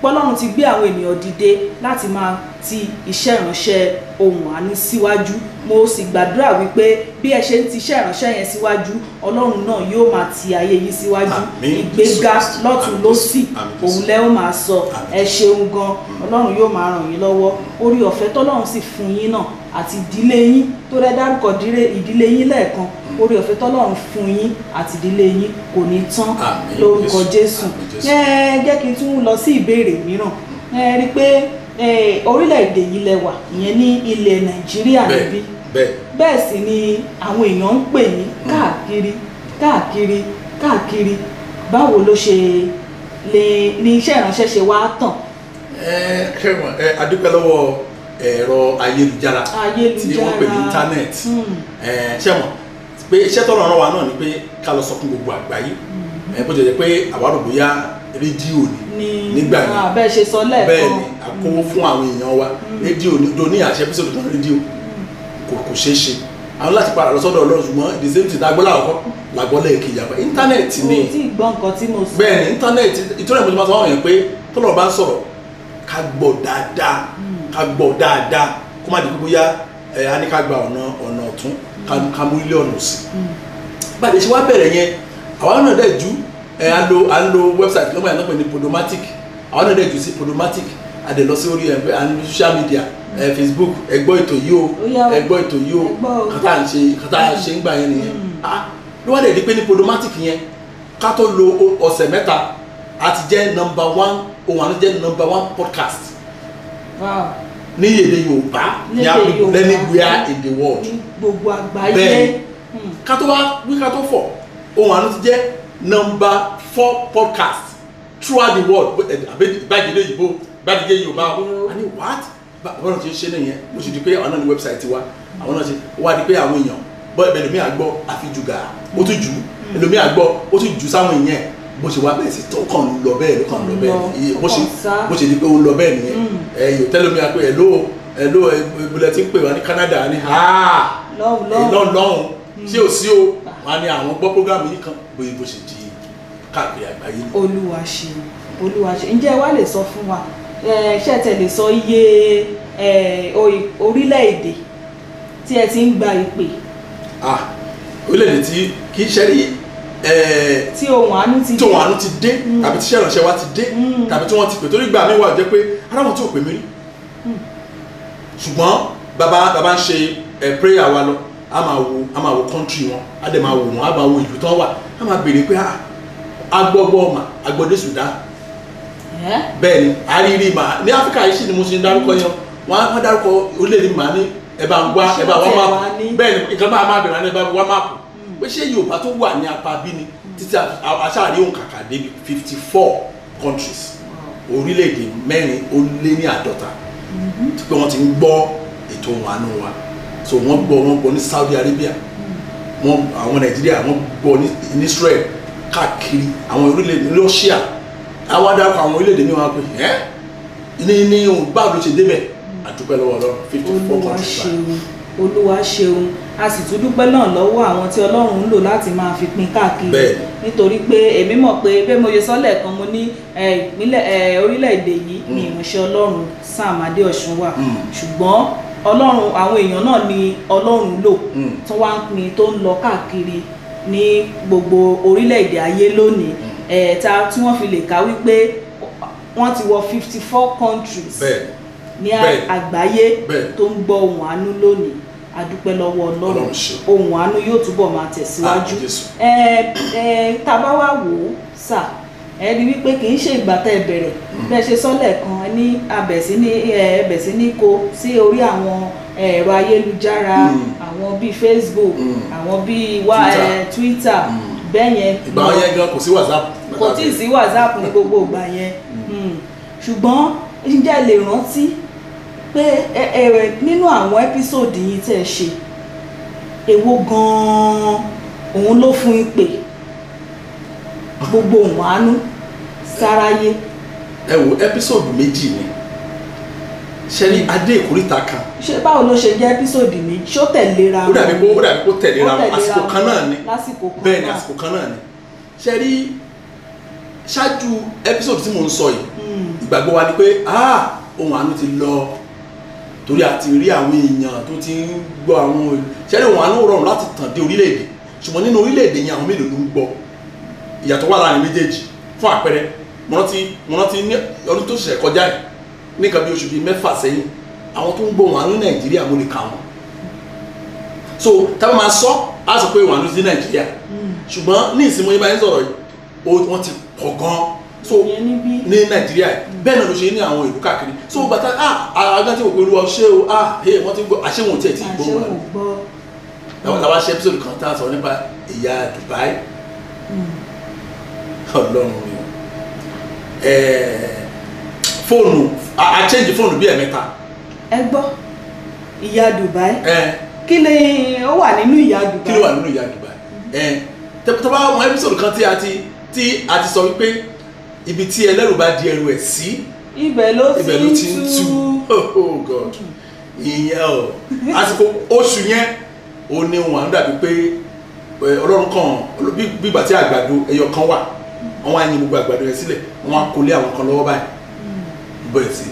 Ọlọ́run ti gbé àwọn ènìyàn dìde láti máa ti iṣẹ́ ìránṣẹ́ Ohùn Àánú síwájú mo sì gbàdúrà wípé bí ẹ ṣe ń ti iṣẹ́ ìránṣẹ́ yẹn síwájú Ọlọ́run náà yóò máa ti ayé yín síwájú ìgbéga lọ́tùn lósì òun lẹ́ ó máa sọ ẹ ṣeun gan Ọlọ́run yóò máa ràn yín lọ́wọ́ orí ọ̀fẹ́ tọ́lọ́run sì fún yín náà àti ìdílé yín tó rẹ́ dárúkọ ìdílé yín lẹ́ẹ̀kan orí ọ̀fẹ́ tọ́lọ́run fún yín àti ìdílé yín kò ní tán lórúkọ Jésù jẹ́ kí n tún lọ sí ìbéèrè mìíràn rí pé orílẹ̀-èdè yìí lẹ́wà ìyẹn ní ilẹ̀ Nàìjíríà níbí bẹ́ẹ̀ sì ni àwọn èèyàn ń pè ní káàkiri báwo ló ṣe lè ní iṣẹ́ ìránṣẹ́ ṣe wá tàn. a dúpẹ́ lọ́wọ́ ẹ̀rọ ayélujára tí wọ́n pè ní íńtánẹ́ẹ̀tì ṣẹ́wọ̀n pé iṣẹ́ tọ́lọ̀ rán wa náà ni pé ká lọ sọ fún gbogbo àgbáyé bó jẹ́ pé àwárò bóyá rédíò ni nígbà yẹn bẹ́ẹ̀ ṣe sọ lẹ́ẹ̀kan bẹ́ẹ̀ ni àkówó fún àwọn èèyàn wa rédíò ní àṣẹ bí sọ̀tún rédíò kò ṣeé ṣe àwọn láti padà lọ sọ́dọ̀ Ọlọ́run ṣùgbọ́n the same thing lágbọ́lá ọkọ lágbọ́lá èkejì àgbà íńtánẹ́ẹ̀tì ni bẹ́ẹ̀ ni íńtánẹ́ẹ̀tì ìtọ́nà ìmọ̀jọ́ máa sọ wọ́n yẹn pé tọ́lọ̀ bá ń sọ̀rọ̀ ká gbọ́ dáadáa kó má di gbogbo yá a ní ká gba ọ̀nà ọ̀tún ká mú ilé ọ̀nà sí báyìí ṣe wá bẹ̀rẹ̀ yẹn àwọn náà dẹ̀ ju à ń lo website lọ́mọ yẹn náà pè ní Podomatic àwọn náà dẹ̀ ju sí Podomatic àdè lọ sí orí ẹ̀ à ń lo social media Facebook ẹgbọ́ ètò yìí o ẹgbọ́ ètò yìí o kátà ṣe ń gbà yẹn nìyẹn ló wá dẹ̀ di pé ní Podomatic yẹn ká tó lo ọ̀sẹ̀ mẹ́ta a ti jẹ́ ohun àná jẹ́ #1 podcast ní èdè Yorùbá ní anywhere in the world ní gbogbo àgbáyé bẹ́ẹ̀ ká tó fọ̀ ohun àná ti jẹ́ #4 podcast throughout the world ìbájẹ́ Yorùbá ìbájẹ́ Yorùbá a ní what bọ́n ti ṣe nìyẹn bó ṣe di pé àwọn náà ní wẹ́bsáìtì wa àwọn náà ṣe wá di pé àwọn èèyàn bọ́ ẹ̀bẹ̀ lómi àgbọ̀ àfijùgà ó tún jù lómi àgbọ̀ ó tún jù sáwọn èèyàn bó ṣe wá bẹ́ẹ̀ sí tó kàn lọ bẹ́ẹ̀ ló kàn lọ bẹ́ẹ̀ bó ṣe di pé ó ń lọ bẹ́ẹ̀ nìyẹn ẹ̀yìn tẹ́lómi àpé ẹ̀ló ìbúlẹ̀ tí ń pè wá ní Canada ní lọ́hùn sí ò sí o wọn ní àwọn gbọ́ prógámù yìí kan bóyá bó ṣe di káàkiri àgbáyé. Olúwa ṣe ǹjẹ́ wá lè sọ fún wa ṣé tẹ́ lè sọ iye orílẹ̀-èdè tí ẹ ti ń gba ìpè. orílẹ̀-èdè tí kì í ṣe rí tí ohun àánú ti dé tàbí tí iṣẹ́ ìránṣẹ́ wa ti dé tàbí tí wọ́n ti pè torí gbà mí wà jẹ́ pé aráwọn tí ò pè mí rí ṣùgbọ́n bàbá ń ṣe prayer wa lọ a máa wo country wọn a dẹ̀ máa wò wọn a máa wo ìlú tán wà a máa béèrè pé agbọ́gbọ́ agbọ́dé Sudan bẹ́ẹ̀ ni àrírí mà ní Áfíríkà yìí sì ni mo ṣe ń dárúkọ yẹn wọ́n á dárúkọ orílẹ̀-èdè mà ní ẹ bá ń wá máàpù bẹ́ẹ̀ ni nǹkan máa bẹ̀rẹ̀ ní ẹ bá wá máàpù pé ṣé Yorùbá tó wà ní apá bí ni títí aṣáàrí òun kàkà débi 54 countries orílẹ̀-èdè 450 tí pé wọ́n ti ń gbọ́ ètò ohun àánú wa so wọ́n gbọ́ ní Saudi Arabia àwọn Nàìjíríà wọ́n gbọ́ ní Israel káàkiri àwọn orílẹ̀-èdè Russia àwọn adarúkọ àwọn orílẹ̀-èdè mi wọ́n pè ní ohun báwo ló ṣe débẹ̀ àdúpẹ́ lọ́wọ́ Ọlọ́run 54 countries. Olúwa ṣeun a sì tún dúpẹ́ náà lọ́wọ́ àwọn tí Ọlọ́run ń lò láti máa fi pín káàkiri nítorí pé èmi mọ̀ pé bẹ́ẹ̀ mo yẹ sọ́lẹ̀ kan mo ní ìpínlẹ̀ orílẹ̀-èdè yìí ní ìránṣẹ́ Ọlọ́run Sam Adéọ̀sùn wà ṣùgbọ́n Ọlọ́run àwọn èèyàn náà ni Ọlọ́run lò tó wá ń pín tó ń lọ káàkiri ní gbogbo orílẹ̀-èdè ayé lónìí tí wọ́n fi lè kà wípé wọ́n ti wọ 54 countries ní àgbáyé tó ń gbọ́ ohùn àánú lónìí adúpẹ́ lọ́wọ́ Ọlọ́run ohùn àánú yóò túbọ̀ máa tẹ̀síwájú tá bá wá wò ó sà ẹ rí wípé kì í ṣe ìgbà tẹ́ ẹ bẹ̀rẹ̀ bẹ́ẹ̀ ṣe sọ́lẹ̀ kan ní abẹ̀ sí ní kó sí orí àwọn ẹ̀rọ ayélujára àwọn bíi Facebook àwọn bíi Twitter bẹ́ẹ̀ yẹn ìgbà yẹn gan kò sí WhatsApp kò tí ì sí WhatsApp ní gbogbo ìgbà yẹn ṣùgbọ́n ǹjẹ́ lè rántí pé nínú àwọn ẹ́písòdì yìí tẹ́ ẹ ṣe èwo gan-an òun ló fún ìpè gbogbo ohùn àánú sáráyé. ẹ wo ẹ́písòdù méjì ni ṣe ní adé ìkórìtà kan. ṣé báwo ló ṣe jẹ́ ẹ́písòdù méjì ṣó tẹ̀léra wọn. ó dàbí kó tẹ̀léra wọn àsìkò kan náà ni bẹ́ẹ̀ ni àsìkò kan náà ni ṣe rí ṣáájú ẹ́písòdù tí mò ń sọ yìí ìgbàgbọ́ wa ni pé ohùn àánú ti lọ torí àti rí àwọn èèyàn tó ti ń gbọ́ àwọn ṣẹ́rí ohùn àánú rọrùn láti tàn dé orílẹ̀-èdè ṣùgbọ́n nínú orílẹ̀-èdè yẹn àwọn mélòó ló ń gbọ́ ìyàtọ̀ wà láàrin méjèèjì fún àpẹẹrẹ mo rántí ní ọdún tó ṣẹ̀ṣẹ̀ kọjá yìí ní nǹkan bí oṣù bíi 6 sẹ́yìn àwọn tó ń gbọ́ ohùn àánú Nàìjíríà mo lè kà wọ́n so tábà máa sọ á sọ pé ohùn àánú sí Nàìjíríà ṣùgbọ́n ní ìsinmi báyìí sọ̀rọ̀ yìí wọ́n ti pọ̀ gan-an so ní Nàìjíríà bẹ́ẹ̀ náà ló ṣe ní àwọn ìlú káàkiri so bàtà àgbà tí mo pe Olúwa ṣé o wọ́n ti gbọ́ àṣewọ̀n tí ẹ̀ ti gbọ́ wọn làwọn ṣe episode kan tá a sọ nípa ìyá Dubai Ọlọ́run mi fóònù a change fóònù bí ẹ̀mẹ́ta. ẹ gbọ́ ìyá Dubai kí ni ó wà nínú ìyá Dubai. kí ló wà nínú ìyá Dubai tọ́ba àwọn episode kan tí a ti sọ wípé ibi tí ẹlẹ́rù bá di ẹrù ẹ̀ sí ibẹ̀ ló ti ń tú. oh God ìyẹn o àsìkò oṣù yẹn ó ní wọn dàbí pé Ọlọ́run kan bí ìgbà tí àgbàdo ẹyọ kan wà wọn á yin gbogbo àgbàdo yẹn sílẹ̀ wọn á kó lé àwọn kan lọ́wọ́ báyìí bẹ́ẹ̀ sí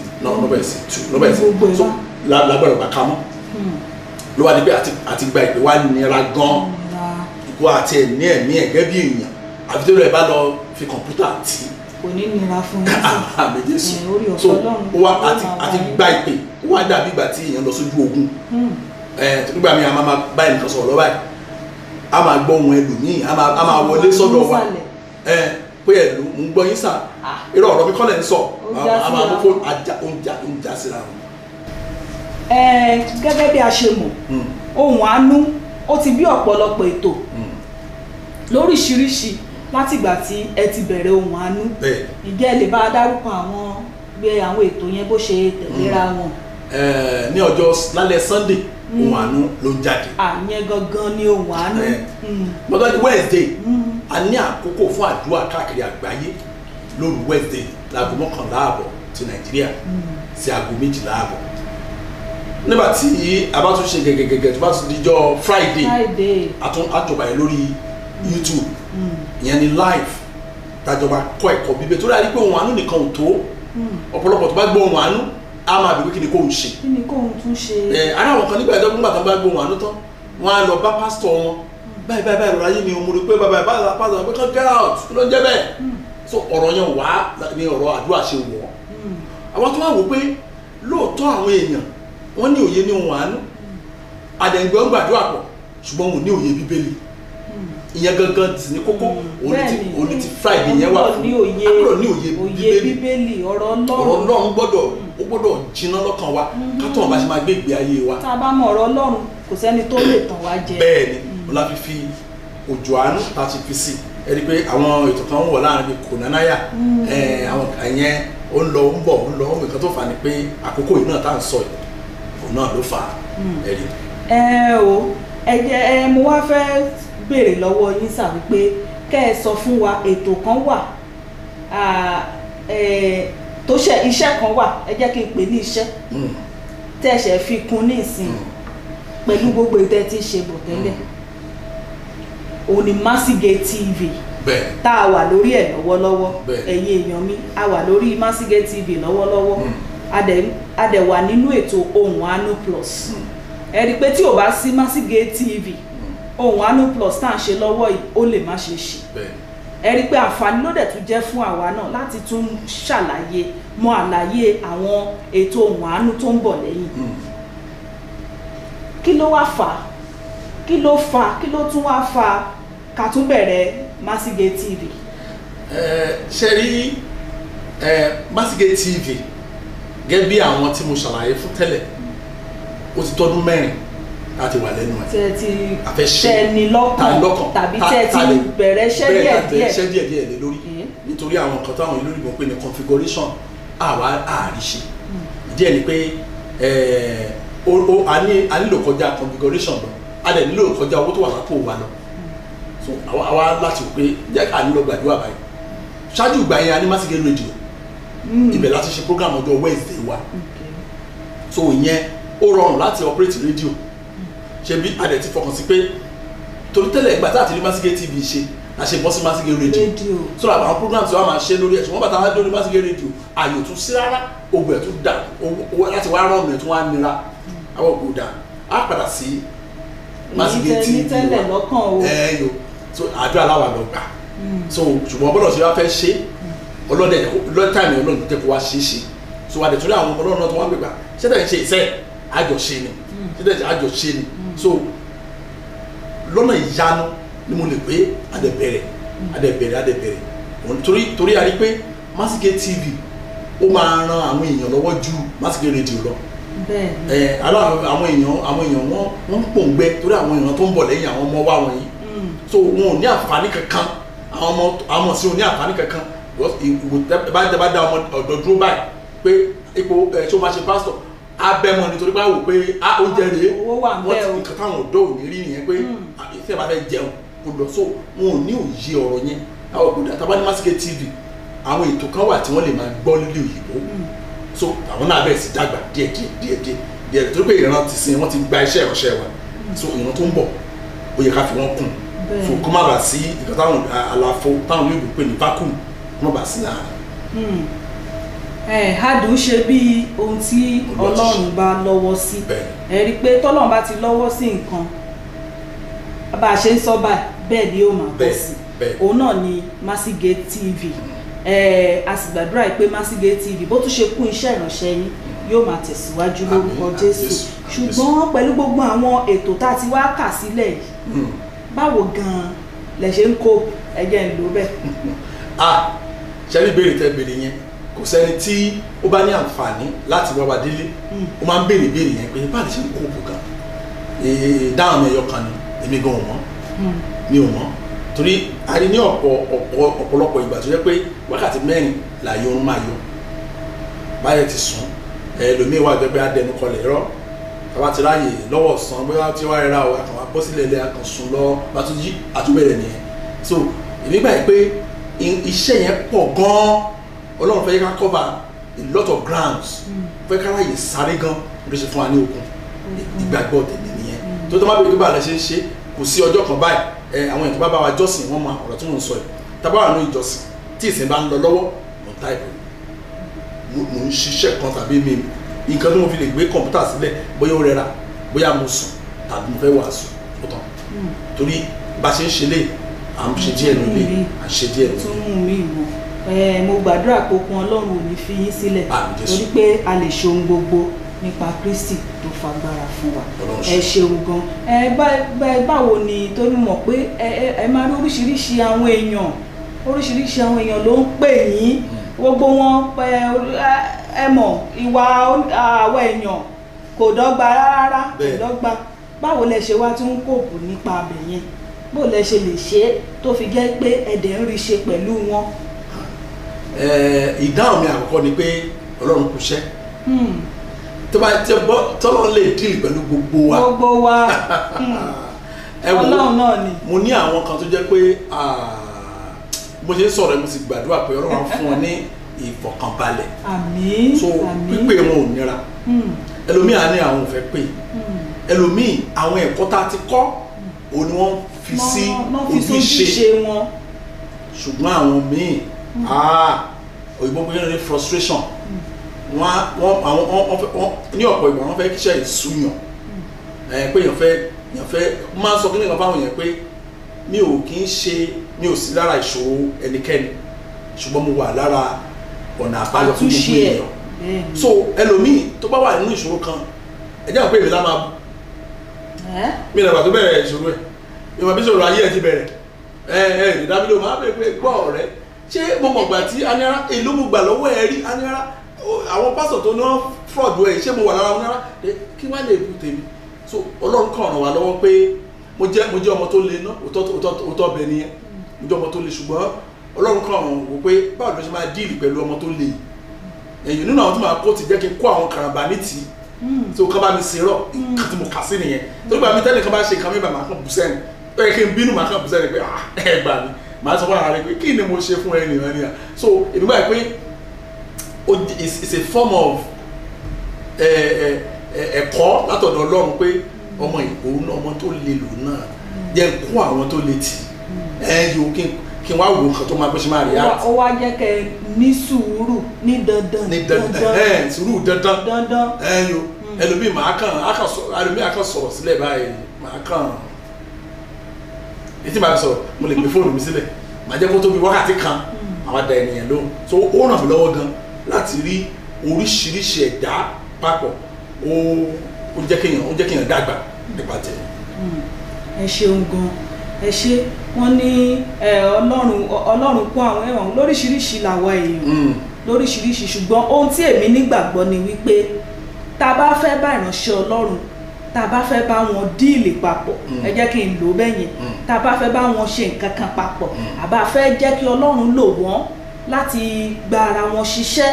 lọ́bẹ̀ sí so lágbára ọ̀gbà ká mọ́ ló wá di pé àti gba ìpè wá nira gan ìkó àti ẹ̀mí ẹ̀gẹ́ bí èèyàn àfi tó lọ ẹ̀ bá lọ fi kọ̀ǹpútà tì í. kò ní nira fún yín àmì Jésù so wá àti gba ìpè wá dàbí ìgbà tí èèyàn lọ sójú ogun nígbà míì a máa bá ẹnìkan sọ̀rọ̀ lọ́wọ́ báyìí a máa gbọ́ ohun ẹlòmíì a máa wọlé sọ́dọ̀ wa pé ẹ̀lú ń gbọ́ yín sà irú ọ̀rọ̀ mi kọ́lẹ̀ ń sọ a máa mú fún oúnjẹ síra wọn. gẹ́gẹ́ bí a ṣe mọ̀ ohun àánú ó ti bí ọ̀pọ̀lọpọ̀ ètò lóríṣiríṣi látìgbà tí ẹ ti bẹ̀rẹ̀ ohun àánú ìjẹ́ ẹ lè bá a dárúkọ àwọn ètò yẹn bó ṣe tẹ̀léra wọn. ní ọjọ́ lálẹ́ Sunday ohun àánú ló ń jáde. àyẹn gangan ni ohun àánú. lọ́jọ́ Wednesday a ní àkókò fún àdúrà káàkiri àgbáyé lóru Wednesday láago 11:00 ti Nàìjíríà sí aago 12:00. nígbà tí a bá tún ṣe gẹ́gẹ́gẹ́gẹ́ tó bá tún dijọ́ Friday àtúnbà yẹn lórí YouTube ìyẹn ni live tájọba kọ́ ẹ̀kọ́ bíbẹ̀ tó dáa rí pé ohun àánú nìkan ò tó ọ̀pọ̀lọpọ̀ tó bá gbọ́ ohun àánú a máa bèbè kí ni kò ń ṣe. kí ni kò ń tún ṣe. ara àwọn kan nígbà ìjọba nígbà tó bá gbọ́ ohun àánú tán wọ́n á lọ bá pásítọ̀ wọn báyìí ìrora yìí ni mo rí pé báyìí pásítọ̀ pé kán get out ló ń jẹ́ bẹ́ẹ̀ so ọ̀rọ̀ yẹn wà ní ọ̀rọ̀ àdúrà ṣe wọ̀ àwọn tó wá wò pé lóòótọ́ àwọn èèyàn wọ́n ní òye ní ohun àánú àdẹ̀ǹgbẹ́ ń gbàdúrà pọ̀ ṣùgbọ́n wọn ò ní òye Bíbélì ìyẹn gangan sì ní kókó òní ti Friday yẹn wà fún àbúrò ní òye Bíbélì ọ̀rọ̀ Ọlọ́run gbọ́dọ̀ jiná lọ́kàn wa kátó ọba ṣe máa gbé ìgbé ayé wa. tá a bá mọ ọ̀rọ̀ Ọlọ́run kò sẹ́ni tó lè tàn wá jẹ. bẹ́ẹ̀ ni mo la fi òjò àánú láti fi sí ẹ rí i pé àwọn ètò kan ń wọ̀ láàrin bíi kònánáyà àwọn àyẹn ó ń lọ ń bọ̀ ń lọ nǹkan tó fà ní pé àkókò yìí náà tá à ń sọ yìí òun náà ló fà á ẹ rí. mo wá fẹ́ béèrè lọ́wọ́ yín sà wípé kẹ́ ẹ sọ fún wa ètò kan wà tó ṣe iṣẹ́ kan wà ẹ jẹ́ kí n pè ní iṣẹ́ tẹ́ ẹ ṣe fi kún ní ìsìn pẹ̀lú gbogbo ìtẹ́ tí ń ṣe bọ̀ tẹ́lẹ̀ òun ni Masige TV tá a wà lórí ẹ̀ lọ́wọ́lọ́wọ́ ẹ̀yin èèyàn mi a wà lórí Masige TV lọ́wọ́lọ́wọ́ a dẹ̀ wà nínú ètò Ohùn Àánú Plus ẹ rí i pé tí ò bá sí Masige TV Ohùn Àánú Plus tá à ń ṣe lọ́wọ́ yìí ó lè má ṣe ṣe ẹ rí i pé àǹfààní ló dẹ̀ tún jẹ́ fún àwa náà láti tún ṣàlàyé àlàyé àwọn ètò Ohùn Àánú tó ń bọ̀ lẹ́yìn kí ló wá fà á kí ló tún wá fà á ká tún bẹ̀rẹ̀ Masige TV. ṣe rí Masige TV gẹ́gẹ́ bí àwọn tí mo ṣàlàyé fún tẹ́lẹ̀ ó ti tọ́dún 4 láti wà lẹ́nu ẹ̀ tẹni lọ́kàn tàbí tẹ́tí bẹ̀rẹ̀ iṣẹ́ díẹ̀ lé lórí nítorí àwọn nǹkan táwọn ìlú ìgbọ̀n pé ní configuration àwa àríṣe díẹ̀ ni pé a nílò kọjá configuration lọ a dẹ̀ nílò kọjá owó tó wà lápò wa lọ so àwa láti wò pé jẹ́ ká nílò gbàdúrà báyìí ṣáájú ìgbà yẹn a ní Masige Radio ibẹ̀ láti ṣe program ọjọ́ Wednesday wa so ìyẹn ó rọrùn láti operate radio ṣe bí a dẹ̀ ti fọkàn sí pé torí tẹ́lẹ̀ ìgbà tá àti ní Masige TV ṣe la ṣe bọ́ sí Masige Radio so àwọn program tí wọ́n máa ṣe lórí ẹ̀ ṣùgbọ́n bàtà wá dé orí Masige Radio àyè tún sí rárá ogun ẹ̀ tún dà láti wá rọrùn ẹ̀ tún wá nira àwọn òkú dà á padà sí Masige TV wa ẹ̀yọ so àdúrà láwà lọ gbà so ṣùgbọ́n bọ́lọ̀ ṣe wá fẹ́ ṣe ọlọ́dẹ lọ́tàmì ọlọ́dẹ tẹ́ kó wá ṣe so wà dẹ̀ torí àwọn ọmọ náà tó wá gbégbá ṣẹ́tẹ̀ ṣe ìṣe àjọṣe ni ṣẹ́tẹ̀ àjọṣe ni so lọ́nà ìyanu ni mo lè pé adẹ̀bẹ̀rẹ̀ torí a rí pé Masige TV ó máa ran àwọn èèyàn lọ́wọ́ ju Masige Radio lọ àwọn èèyàn wọ́n ń pòǹgbẹ torí àwọn èèyàn tó ń bọ̀ lẹ́yìn àwọn ọmọ wa wọ̀nyí so wọn ò ní àǹfààní kankan àwọn ọmọ sí ò ní àǹfààní kankan bá dá ọmọ ọ̀dọ́ dúró báyìí pé ipò tí ó máa ṣe pásítọ̀ abẹ́mọ̀ nítorí bá wò pé oúnjẹ rèé owó wà ń bẹ́ẹ̀ o nǹkan táwọn ọ̀dọ́ ò ní rí nìyẹn pé tí ẹ bá fẹ́ jẹun kò lọ so wọn ò ní òye ọ̀rọ̀ yẹn àwọn òkúta tá a bá ní Masike TV àwọn ètò kan wà tí wọ́n lè máa gbọ́ nílé òyìnbó so àwọn náà bẹ̀rẹ̀ sí dàgbà díẹ̀ torí pé ìran ti sin wọ́n ti gba iṣẹ́ ìránṣẹ́ wa so ìran tó ń bọ̀ ó yẹ ká fi wọ́n kùn so kó má bàa sí nǹkan táwọn àlàfo táwọn yóò pè ní vacuum kó má bàa sí láàrin. Adùn ṣe bí ohun tí Ọlọ́run bá lọ́wọ́ sí ẹ rí i pé tọ́lọ́run bá ti lọ́wọ́ sí nǹkan bá a ṣe ń sọ bẹ́ẹ̀ ni ó máa bọ́ sí òun náà ni Masike TV a sì gbàdúrà pé Masike TV bó tún ṣe kún iṣẹ́ ìránṣẹ́ yín yóò máa tẹ̀síwájú lórúkọ Jésù ṣùgbọ́n pẹ̀lú gbogbo àwọn ètò tá a ti wá kà sílẹ̀ yìí báwo gan-an lẹ ṣe ń kó ẹ̀jẹ̀ ń lò bẹ́ẹ̀. ṣe ní béèrè tẹ́ béèrè yẹn kò sẹ́ni tí ó bá ní àǹfààní láti wá wa délé ó máa ń béèrè yẹn pé báyìí ṣe ń kó òkú gan dáhùn ẹ̀yọ kan ni èmi gan ò mọ̀ mi ò mọ̀ torí a rí ní ọ̀pọ̀lọpọ̀ ìgbà tó jẹ́ pé wákàtí 4 láàyè oorun máa yọ báyẹ̀ ti sùn ẹlòmíín wà gbẹgbẹ́ adẹnu kọlẹ̀ rọ́ tàbá ti ráàyè lọ́wọ́ sàn bóyá tí wàá rẹ́ra o àkànwá bọ́ sílẹ̀ ilé àkànṣun lọ bá tún jí àtúbẹ̀rẹ̀ nìyẹn so èmi gbà pé iṣẹ́ yẹn pọ̀ gan-an Ọlọ́run fẹ́ yẹ ká cover a lot of grounds fẹ́ ká ráàyè sáré gan ló ṣe fún wa ní okun ìgbàgbọ́ tèmi nìyẹn tó má bèèrè bá a lè ṣe kò sí ọjọ́ kan báyìí àwọn ètò bá bá wa jọ́sìn wọ́n mọ ọ̀rọ̀ tí mò ń sọ yìí tábà wà ní ìjọsìn tí ìsìn bá ń lọ lọ́wọ́ mo ń táìpù mo ń ṣiṣẹ́ kan tàbí mi nǹkan tí mo fi lè gbé kọ̀ǹpútà sílẹ̀ bóyá ó rẹra bóyá mo sùn tàbí mo fẹ́ wàásù ó tán torí bá a ṣe ń ṣe lé à ń ṣe díẹ̀ nílé à ń ṣe díẹ̀ nílé. tún mú mi wò mo gbàdúrà pé okun Ọlọ́run ò ní fi yín sílẹ̀ torí pé a lè ṣe ohun gbogbo nípa Kristi tó fagbára fún wa ẹ ṣeun gan báwo ni torí mọ̀ pé ẹ máa rí oríṣiríṣi àwọn èèyàn ló ń pè yín gbogbo wọn ẹ mọ̀ ìwà àwọn èèyàn kò dọ́gba rárá kò dọ́gba báwo lẹ ṣe wá tí ń kòpù nípa abẹ yẹn bó lẹ ṣe lè ṣe é tó fi jẹ́ pé ẹ̀dẹ̀ ń rí ṣe pẹ̀lú wọn. ìdáhùn mi àkọ́kọ́ ni pé Ọlọ́run kò ṣẹ́ tó bá tẹ bọ́ tọ́lọ́ lè díìlì pẹ̀lú gbogbo wa Ọlọ́run náà ni. mo ní àwọn kan tó jẹ́ pé mo ṣe ń sọ̀rọ̀ mo sì gbàdúrà pé Ọlọ́run fún wọn ní ìfọ̀kànbalẹ̀ àmín so pípé wọn ò nira ẹlòmíì á ní àwọn ò fẹ́ pè ẹlòmíì àwọn ẹ̀kọ́ tá a ti kọ́ òun ni wọ́n fi sí ojúṣe wọn ṣùgbọ́n àwọn míì òyìnbó pé ní frustration wọ́n ní ọ̀pọ̀ ìgbà wọ́n fẹ́ kíṣẹ́ ìsúyàn pé èèyàn fẹ́ máa sọ kí nìkan fáwọn èèyàn pé mi ò sí lára ìṣòro ẹnikẹ́ni ṣùgbọ́n mo wà lára ọ̀nà àbáyọ fún gbogbo èèyàn so ẹlòmíì tó bá wà nínú ìṣòro kan ẹjẹ́ àpò èmi lá máa bù mi nàgbà tó bẹ̀rẹ̀ ìṣòro ẹ̀ ìwọ̀n bí ìṣòro ayé ẹ̀ ti bẹ̀rẹ̀ ìdábílò máa bẹ̀rẹ̀ pé gbọ́ ọ̀rẹ́ ṣé mo mọ̀ gbà tí aníara èló mo gbà lọ́wọ́ ẹ̀ rí aníara àwọn pásọ̀ tó ní wọ́n fọ́ọ̀dù ẹ̀ ṣé mo wà lára wọn náírà kí wá lè bù tèmi so Ọlọ́run kàn ràn wá lọ́wọ́ pé mo jẹ́ ọmọ tó le ná òótọ́ bẹ̀ nìyẹn mo jẹ́ ọmọ tó le ṣùgbọ́n Ọlọ́run kàn ràn wò pé báwo ló ṣe máa díìlì pẹ̀lú ọmọ tó le ẹ̀yìn nínú àwọn tó máa kó ti jẹ́ kí n kó àwọn karambà ní tì í tó kán bá mi ṣe rọ̀ nǹkan tí mo kà sí nìyẹn tó gbà mí tẹ́lẹ̀ kan bá ṣe nǹkan mi bá máa kàn bù sẹ́ni ó yẹ kí n bínú máa kàn bù sẹ́ni pé ẹ gbà mí màá sọ fún ara rẹ pé kí ni mo ṣe fún ẹ nìyẹn nìyẹn so èmi báyìí pé it's a form of ẹ̀kọ́ látọ̀dọ̀ Ọlọ́run pé ọmọ ìgbòho náà ọmọ tó le lò náà jẹ́ kó àwọn tó le tì yóò kí n wá wo nǹkan tó máa bó ṣe máa rí àti. ó wá jẹ́ kẹ́ ní sùúrù ní dandan sùúrù dandan yóò ẹlòmíì ẹlòmíì àkàn sọ̀rọ̀ sílẹ̀ báyìí màá kàn etí màá sọ̀rọ̀ mo lè gbé fóònù mi sílẹ̀ màá jẹ́ kó tóbi wákàtí kan àwọn àdá ènìyàn lóhùn so ó ràn mí lọ́wọ́ gan láti rí oríṣiríṣi ẹ̀dá papọ̀ ó jẹ́ kéèyàn dàgbà nípa tẹ̀. ẹ ṣeun gan ẹ ṣe wọ́n ní Ọlọ́run kó àwọn ẹ̀wọ̀n lóríṣiríṣi làwa èèyàn lóríṣiríṣi ṣùgbọ́n ohun tí èmi nígbàgbọ́ ni wípé tá a bá fẹ́ bá ìránṣẹ́ Ọlọ́run tá a bá fẹ́ bá wọn díìlì papọ̀ ẹ jẹ́ kí n lò bẹ́yẹn tá a bá fẹ́ bá wọn ṣe nǹkan kan papọ̀ àbá fẹ́ jẹ́ kí Ọlọ́run lò wọ́n láti gba ara wọn ṣiṣẹ́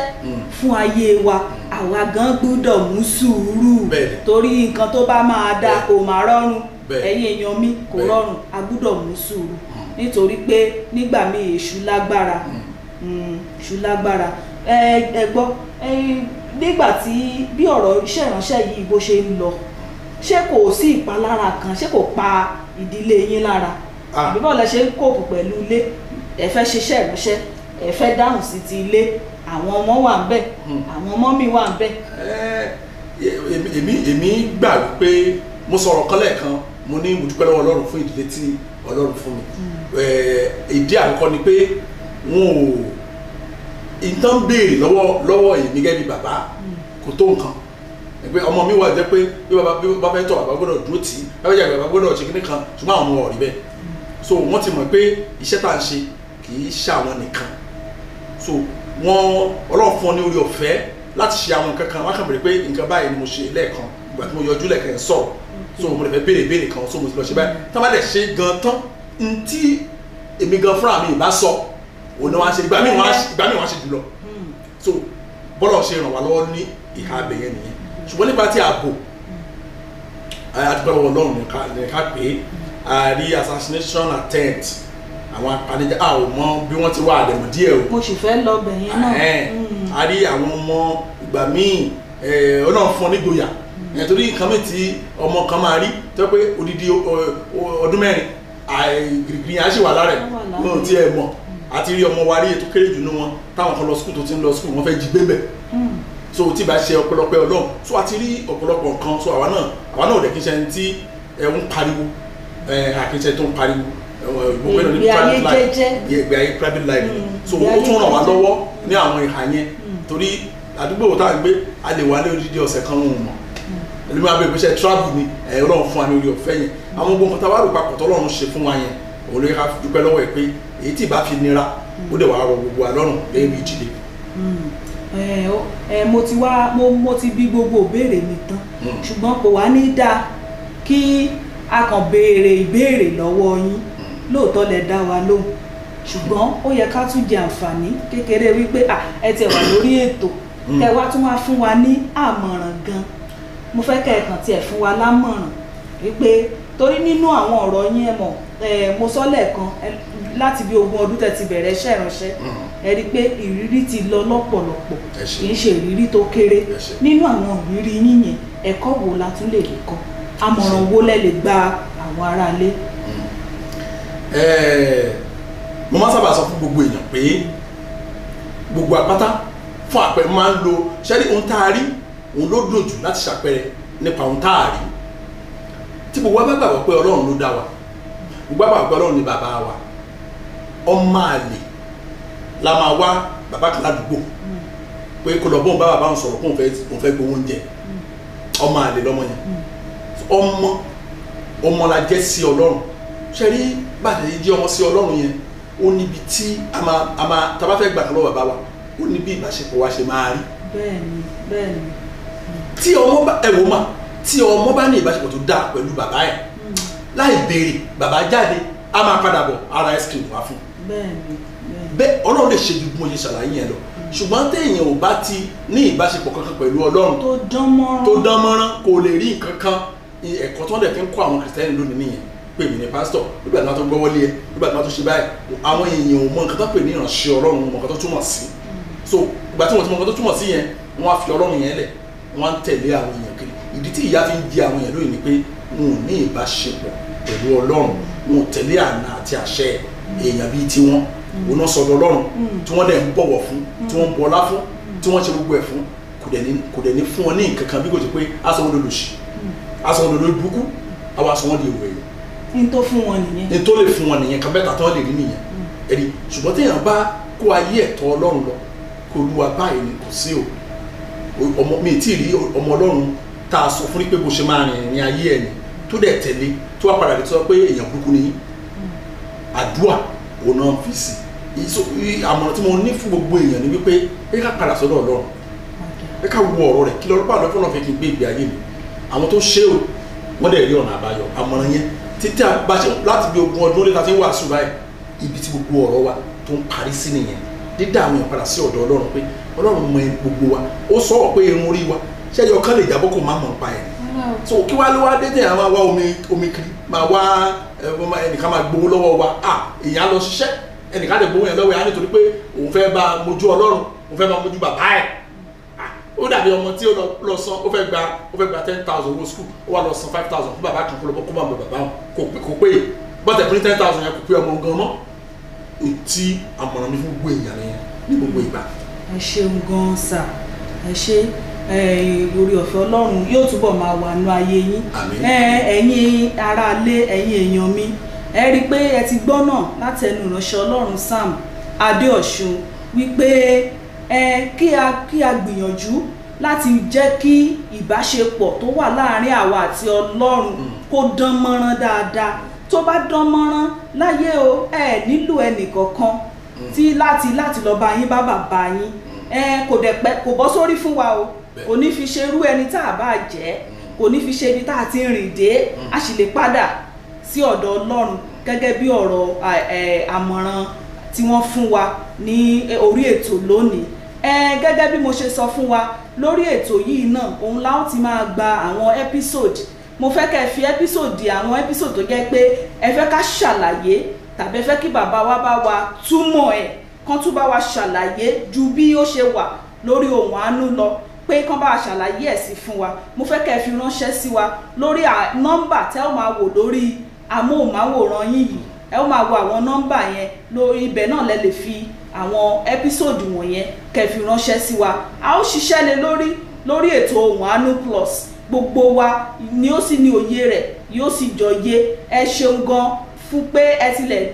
fún ayé wa àwa gan gbọ́dọ̀ mú sùúrù torí nǹkan tó bá máa dá kò máa rọrùn ẹ̀yin èèyàn mi kò rọrùn a gbọ́dọ̀ mú sùúrù nítorí pé nígbà míì èṣù lágbára ẹ gbọ́ nígbà tí bí ọ̀rọ̀ iṣẹ́ ìránṣẹ́ yìí bó ṣe ń lọ ṣé kò sí ìpalára kan ṣé kò pa ìdílé yín lára àbí bọ́ọ̀lù ṣe ń kóòpù pẹ̀lú ilé ẹ fẹ́ ṣiṣẹ́ ìránṣẹ́ ẹ fẹ́ dáhùn sí ti ilé àwọn ọmọ wà ń bẹ̀ àwọn ọmọ mi wà ń bẹ̀. èmi gbà wípé mo sọ̀rọ̀ kan lẹ́ẹ̀kan mo ní mo dúpẹ́ lọ́wọ́ Ọlọ́run fún ìdílé tí Ọlọ́run fún mi ìdí àkọ́kọ́ ni pé wọn ò ìtàn béèrè lọ́wọ́ èmi gẹ́gẹ́ bí bàbá kò tó nǹkan pé ọmọ mi wà jẹ́ pé bí bàbá fẹ́ tọ̀ bàbá gbọ́dọ̀ dúró tì í bàbá jẹ́ bàbá gbọ́dọ̀ ṣe kíní kan ṣùgbọ́n àwọn ọmọ ọ̀rí bẹ́ẹ̀ so wọ́n ti mọ̀ pé iṣẹ́ tá à ń ṣe kì í ṣe àwọn nìkan so Ọlọ́run fún ọ ní orí ọ̀fẹ́ láti ṣe àwọn nǹkan kan wọ́n kàn bèrè pé nǹkan báyìí ni mo ṣe lẹ́ẹ̀kan ìgbà tí mo yọjú lẹ́ẹ̀kan ẹ̀ sọ̀rọ̀ so mo lè fẹ́ béèrè ìbéèrè kan so mo ti lọ ṣe báyìí tá bá dẹ̀ ṣe gan tán ntí èmi gan fúnra mi ìbá sọ òun náà wá ṣe ìgbà míì wọ́n á ṣe jùlọ so bọ́lọ̀ ṣe ràn wá lọ́wọ́ ní ìhà abẹ̀yẹn nìyẹn ṣùgbọ́n nípa ti ààbò àdúgbò Ọlọ́run ní ká pé a rí assassination attempt àwọn apanijá a ò mọ bí wọ́n ti wá àdẹ̀mọ̀ díẹ̀ o. mo sì fẹ́ lọ bẹ̀yẹn náà. a rí àwọn ọmọ ìgbà míì Ọlọ́run fún ọ nígboyà torí nǹkan mi tí ọmọ kan máa rí tó pé odidi ọdún mẹ́rin gírígírí yẹn á sì wà lára ẹ̀ lóhun tí ẹ mọ̀ àti rí ọmọ wa rí ètò kéré jù ní wọn táwọn kan lọ skul tó ti ń lọ skul wọn fẹ́ jí gbé bẹ̀ so tí bá ṣe ọ̀pọ̀lọpọ̀ Ọlọ́run so àti rí ọ̀pọ̀lọpọ̀ nǹkan so àwa náà ò dẹ̀ kí n ṣe ẹni tí ń pariwo àkíńṣe tó ń pariwo ìgbé ayé private life so ó tún ràn wá lọ́wọ́ ní àwọn ìhà yẹn torí àdúgbò tá à ń gbé a lè wà ní odidi ọ̀sẹ̀ kan wọn mọ̀ ẹlòmíràn abẹ́ ìgbésẹ̀ travel ni Ọlọ́run fún wa ní orí ọ̀fẹ́ yẹn àwọn gbogbo nǹkan tá a wá rò papọ̀ tọ́lọ́run ṣe fún wa yẹn òun ló yẹ ká dúpẹ́ lọ́wọ́ ẹ̀ pé èyí tí ìbá fi nira ó dẹ̀ wàá rọ gbogbo àlọ́run gẹ́gẹ́ bí ìjìnlẹ̀. mo ti bí gbogbo ìbéèrè mi tán ṣùgbọ́n kò wá ní dáa kí a kàn béèrè ìbéèrè lọ́wọ́ yín lóòótọ́ lẹ dá wa lóhùn ṣùgbọ́n ó yẹ ká tún jẹ àǹfààní kékeré wípé ẹ ti wà lórí ètò ẹ wá tún wá fún wa ní àmọ̀ràn gan mo fẹ́ kẹ́ ẹ kàn tiẹ̀ fún wa lámọ̀ràn wípé torí nínú àwọn ọ̀rọ̀ yín ẹ mọ̀ mo sọ lẹ́ẹ̀kan láti bí 20 ọdún tẹ́ ti bẹ̀rẹ̀ iṣẹ́ ìránṣẹ́ ẹ rí i pé ìrírí ti lọ lọ́pọ̀lọpọ̀ kì í ṣe ìrírí tó kéré nínú àwọn ìrírí yín yẹn ẹ̀kọ́ wo la tún lè kọ́ àmọ̀ràn wo lẹ lè gba àwọn aráalé. mo máa sábà sọ fún gbogbo èèyàn pé gbogbo àpáta fún àpẹẹrẹ máa ń lo ṣẹ́rí ohun tá a rí òun ló dùn jù láti ṣàpẹẹrẹ nípa ohun tá a rí tí gbogbo wa bá gbàgbọ́ pé Ọlọ́run ló dá wa gbogbo wa gbàgbọ́ Ọlọ́run ni bàbá wa ọmọ àlè la máa wá bàbá kan ládùúgbò pé kó lọ bóun bá bàbá òun sọ̀rọ̀ kóun fẹ́ gbowó oúnjẹ ọmọ àlè lọ́mọ yẹn ọmọ la jẹ́ sí Ọlọ́run ṣẹ́rí bàtà yìí jẹ́ ọmọ sí Ọlọ́run yẹn ó níbi tí a máa tá a bá fẹ́ gbà kan lọ́wọ́ bàbá wa ó ní bí ìbáṣepọ̀ wa ṣe máa rí. bẹ́ẹ̀ni. tí ọmọ bá ẹ̀wọ̀ mà tí ọmọ bá ní ìbáṣepọ̀ tó dáa pẹ̀lú bàbá ẹ̀ láì béèrè bàbá jáde a máa padà bọ̀ ara ice cream wá fún. bẹ́ẹ̀ Ọlọ́run lè ṣe ju bí mo ṣe ṣàlàyé yẹn lọ ṣùgbọ́n téèyàn ò bá ti ní ìbáṣepọ̀ kankan pẹ̀lú Ọlọ́run tó dán mọ́rán kò lè rí nǹkan kan ẹ̀kọ́ tó ń dẹ̀ fi ń kọ́ àwọn kìrìsìtẹ́nì lónìí nìyẹn pè mí ní pásítọ̀ nígbà tí wọ́n tó gbọ́wọ́lé ẹ nígbà tí wọ́n tó ṣe báyìí àwọn èèyàn ò mọ nǹkan tó pè ní ìránṣẹ́ Ọlọ́run mọ nǹkan tó túmọ̀ sí so ìgbà tí wọ́n ti mọ nǹkan tó túmọ̀ sí yẹn wọ́n á fi Ọlọ́run yẹn lẹ̀ wọ́n á tẹ̀lé àwọn èèyàn kiri ìdí tí ìyà fi ń jẹ àwọn èèyàn lóyìn ni pé wọn ò ní ìbáṣepọ̀ pẹ̀lú Ọlọ́run wọn ò tẹ̀lé àná àti àṣẹ èèyàn bíi tiwọn wọn náà sọ̀dọ̀ Ọlọ́run tí wọ́n dẹ̀ ń bọ̀wọ̀ fún tí wọ́n ń bọlá fún tí wọ́n ṣe gbogbo ẹ̀ fún kò dẹ̀ ní fún wọn ní nǹkan kan bí kò ti pé aṣọ wọn lòlòṣì aṣọ wọn lòlò burúkú àwọn aṣọ wọn di òwe yìí. n tó fún wọn nìyẹn. n tó lè fún wọn nìyẹn kan bẹ́ẹ̀ tàtọ́ lè rí nìyẹn ẹ̀rí ṣùgbọ́n téèyàn bá kó ayé ẹ̀tọ́ Ọlọ́run lọ kó Olúwa báyìí ni kò sí o ọmọ mi tí ì rí ọmọ Ọlọ́run tá a sọ fún pé bó ṣe máa rìn ní ayé ẹ̀ ni tó dẹ̀ tẹ̀lé tó wá padà dé sọ pé èèyàn burúkú ni àdúà òun náà fi sí àmọ̀ràn tí mo ní fún gbogbo èèyàn ni wípé ẹ ká padà sọ́dọ̀ Ọlọ́run ẹ ká wo ọ̀rọ̀ rẹ̀ kí lọ́rọ́ pàdé fún ọ̀nà fi kí n gbé ìgbé ayé mi àwọn tó ṣe o wọ́n dẹ̀ rí ọ̀nà àbáyọ àmọ̀ràn yẹn títí àbáṣe láti bí 20 ọdún lé láti ń wàásù báyìí ibi tí gbogbo ọ̀rọ̀ wa tó ń parí sí nìyẹn dídá àwọn èèyàn padà sí ọ̀dọ̀ Ọlọ́run pé Ọlọ́run mọ gbogbo wa ó sọ pé irun orí wa ṣé ẹyọ kan lè jábọ́ kó má mọ̀ nípa ẹ̀ so kí wá ló wá dé tẹ̀ àwọn wá omi kiri máa wá ẹnìkan máa gbowó lọ́wọ́ wa èèyàn lọ ṣiṣẹ́ ẹnìkan lè gbowó yẹn lọ́wọ́ yẹn á nítorí pé òun fẹ́ bá mojú Ọlọ́run òun fẹ́ bá mojú bàbá ẹ̀ ó dàbí ọmọ tí ó lọ san ó fẹ́ gba 10,000 owó school ó wá lọ san 5,000 fún bàbá kan kó bá mọ bàbá wọn kò pé bọ́tẹ̀ fún 10,000 yẹn kò pé ọmọ gan mọ́ tí àmọ̀ràn mi fún gbogbo èèyàn nìyẹn ní gbogbo ìgbà. ẹ ṣeun gan sà ẹ ṣe orí ọ̀fẹ́ Ọlọ́run yóò túbọ̀ máa wà nú ayé yín ẹ̀yin aráalé ẹ̀yin èèyàn mi ẹ rí i pé ẹ ti gbọ́ náà láti ẹnu ìránṣẹ́ Ọlọ́run Sam Adéọ̀ṣun wípé kí a gbìyànjú láti jẹ́ kí ìbáṣepọ̀ tó wà láàárín àwa àti Ọlọ́run kó dán mọ́rán dáadáa tó bá dán mọ́rán láyé o ẹ nílò ẹnìkankan tí láti lọ bá yín bá bàbá yín kò bọ́ sórí fún wa o kò ní fi ṣe irú ẹni tá a bá jẹ́ kò ní fi ṣe ibi tá a ti rìn dé a sì lè padà sí ọ̀dọ̀ Ọlọ́run gẹ́gẹ́ bí ọ̀rọ̀ àmọ̀ràn tí wọ́n fún wa ní orí ètò lónìí gẹ́gẹ́ bí mo ṣe sọ fún wa lórí ètò yìí náà òun la ó ti máa gba àwọn episode mo fẹ́ kẹ́ fi episode àwọn episode tó jẹ́ pé ẹ fẹ́ ká ṣàlàyé tàbí ẹ fẹ́ kí bàbá wa bá wa túmọ̀ ẹ̀ kán tún bá wa ṣàlàyé ju bí ó ṣe wà lórí Ohùn Àánú lọ pé kán bá wa ṣàlàyé ẹ̀ sí fún wa mo fẹ́ kẹ́ fi ránṣẹ́ sí wa lórí nọ́mbà tẹ́ ó máa wò lórí amóhùnmáwòrán yín yìí ẹ ó máa wo àwọn nọ́mbà yẹn lórí ibẹ̀ náà lẹ lè fi àwọn ẹ́písòdù wọ̀nyẹn kẹfì ránṣẹ́ sí wa a ó ṣiṣẹ́ lé lórí ètò Ohùn Àánú Plus gbogbo wa ni ó sì ní òye rẹ̀ yóò sì jọ yé ẹ ṣeun gan fún pé ẹ tilẹ̀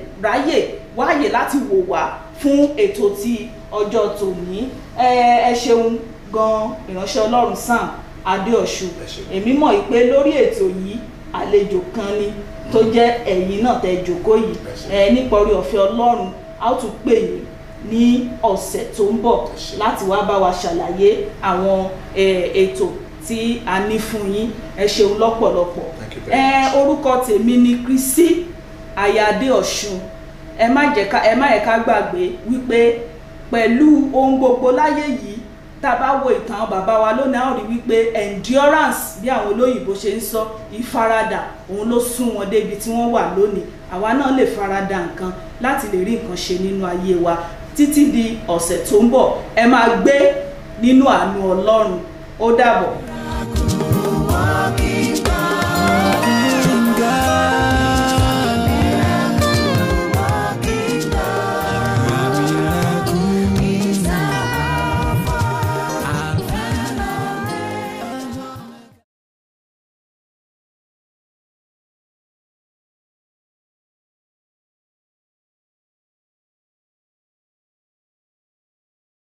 wáyè láti wò wá fún ètò ti ọjọ́ tòní ẹ ṣeun gan ìránṣẹ́ Ọlọ́run Sam Adéọ̀ṣun èmi mọ̀ pé lórí ètò yìí àlejò kan ni tó jẹ́ ẹ̀yin náà tẹ́ jókòó yìí nípa orí ọ̀fẹ́ Ọlọ́run a ó tún pè yín ní ọ̀sẹ̀ tó ń bọ̀ láti wá bá wa ṣàlàyé àwọn ètò tí a ní fún yín ẹ ṣeun lọ́pọ̀lọpọ̀ orúkọ tèmi ni Kristi aya Adéọ̀ṣun ẹ má yẹ ká gbàgbé wípé pẹ̀lú ohun gbogbo láyé yìí tá a bá wo ìtàn bàbá wa lónìí a ó rí wípé endurance bí àwọn olóyìnbó ṣe ń sọ ìfaradà òun ló sún wọn débi tí wọ́n wà lónìí àwa náà lè faradà nǹkan láti lè rí nǹkan ṣe nínú ayé wa títí di ọ̀sẹ̀ tó ń bọ̀ ẹ máa gbé nínú àánú Ọlọ́run ó dàbọ̀.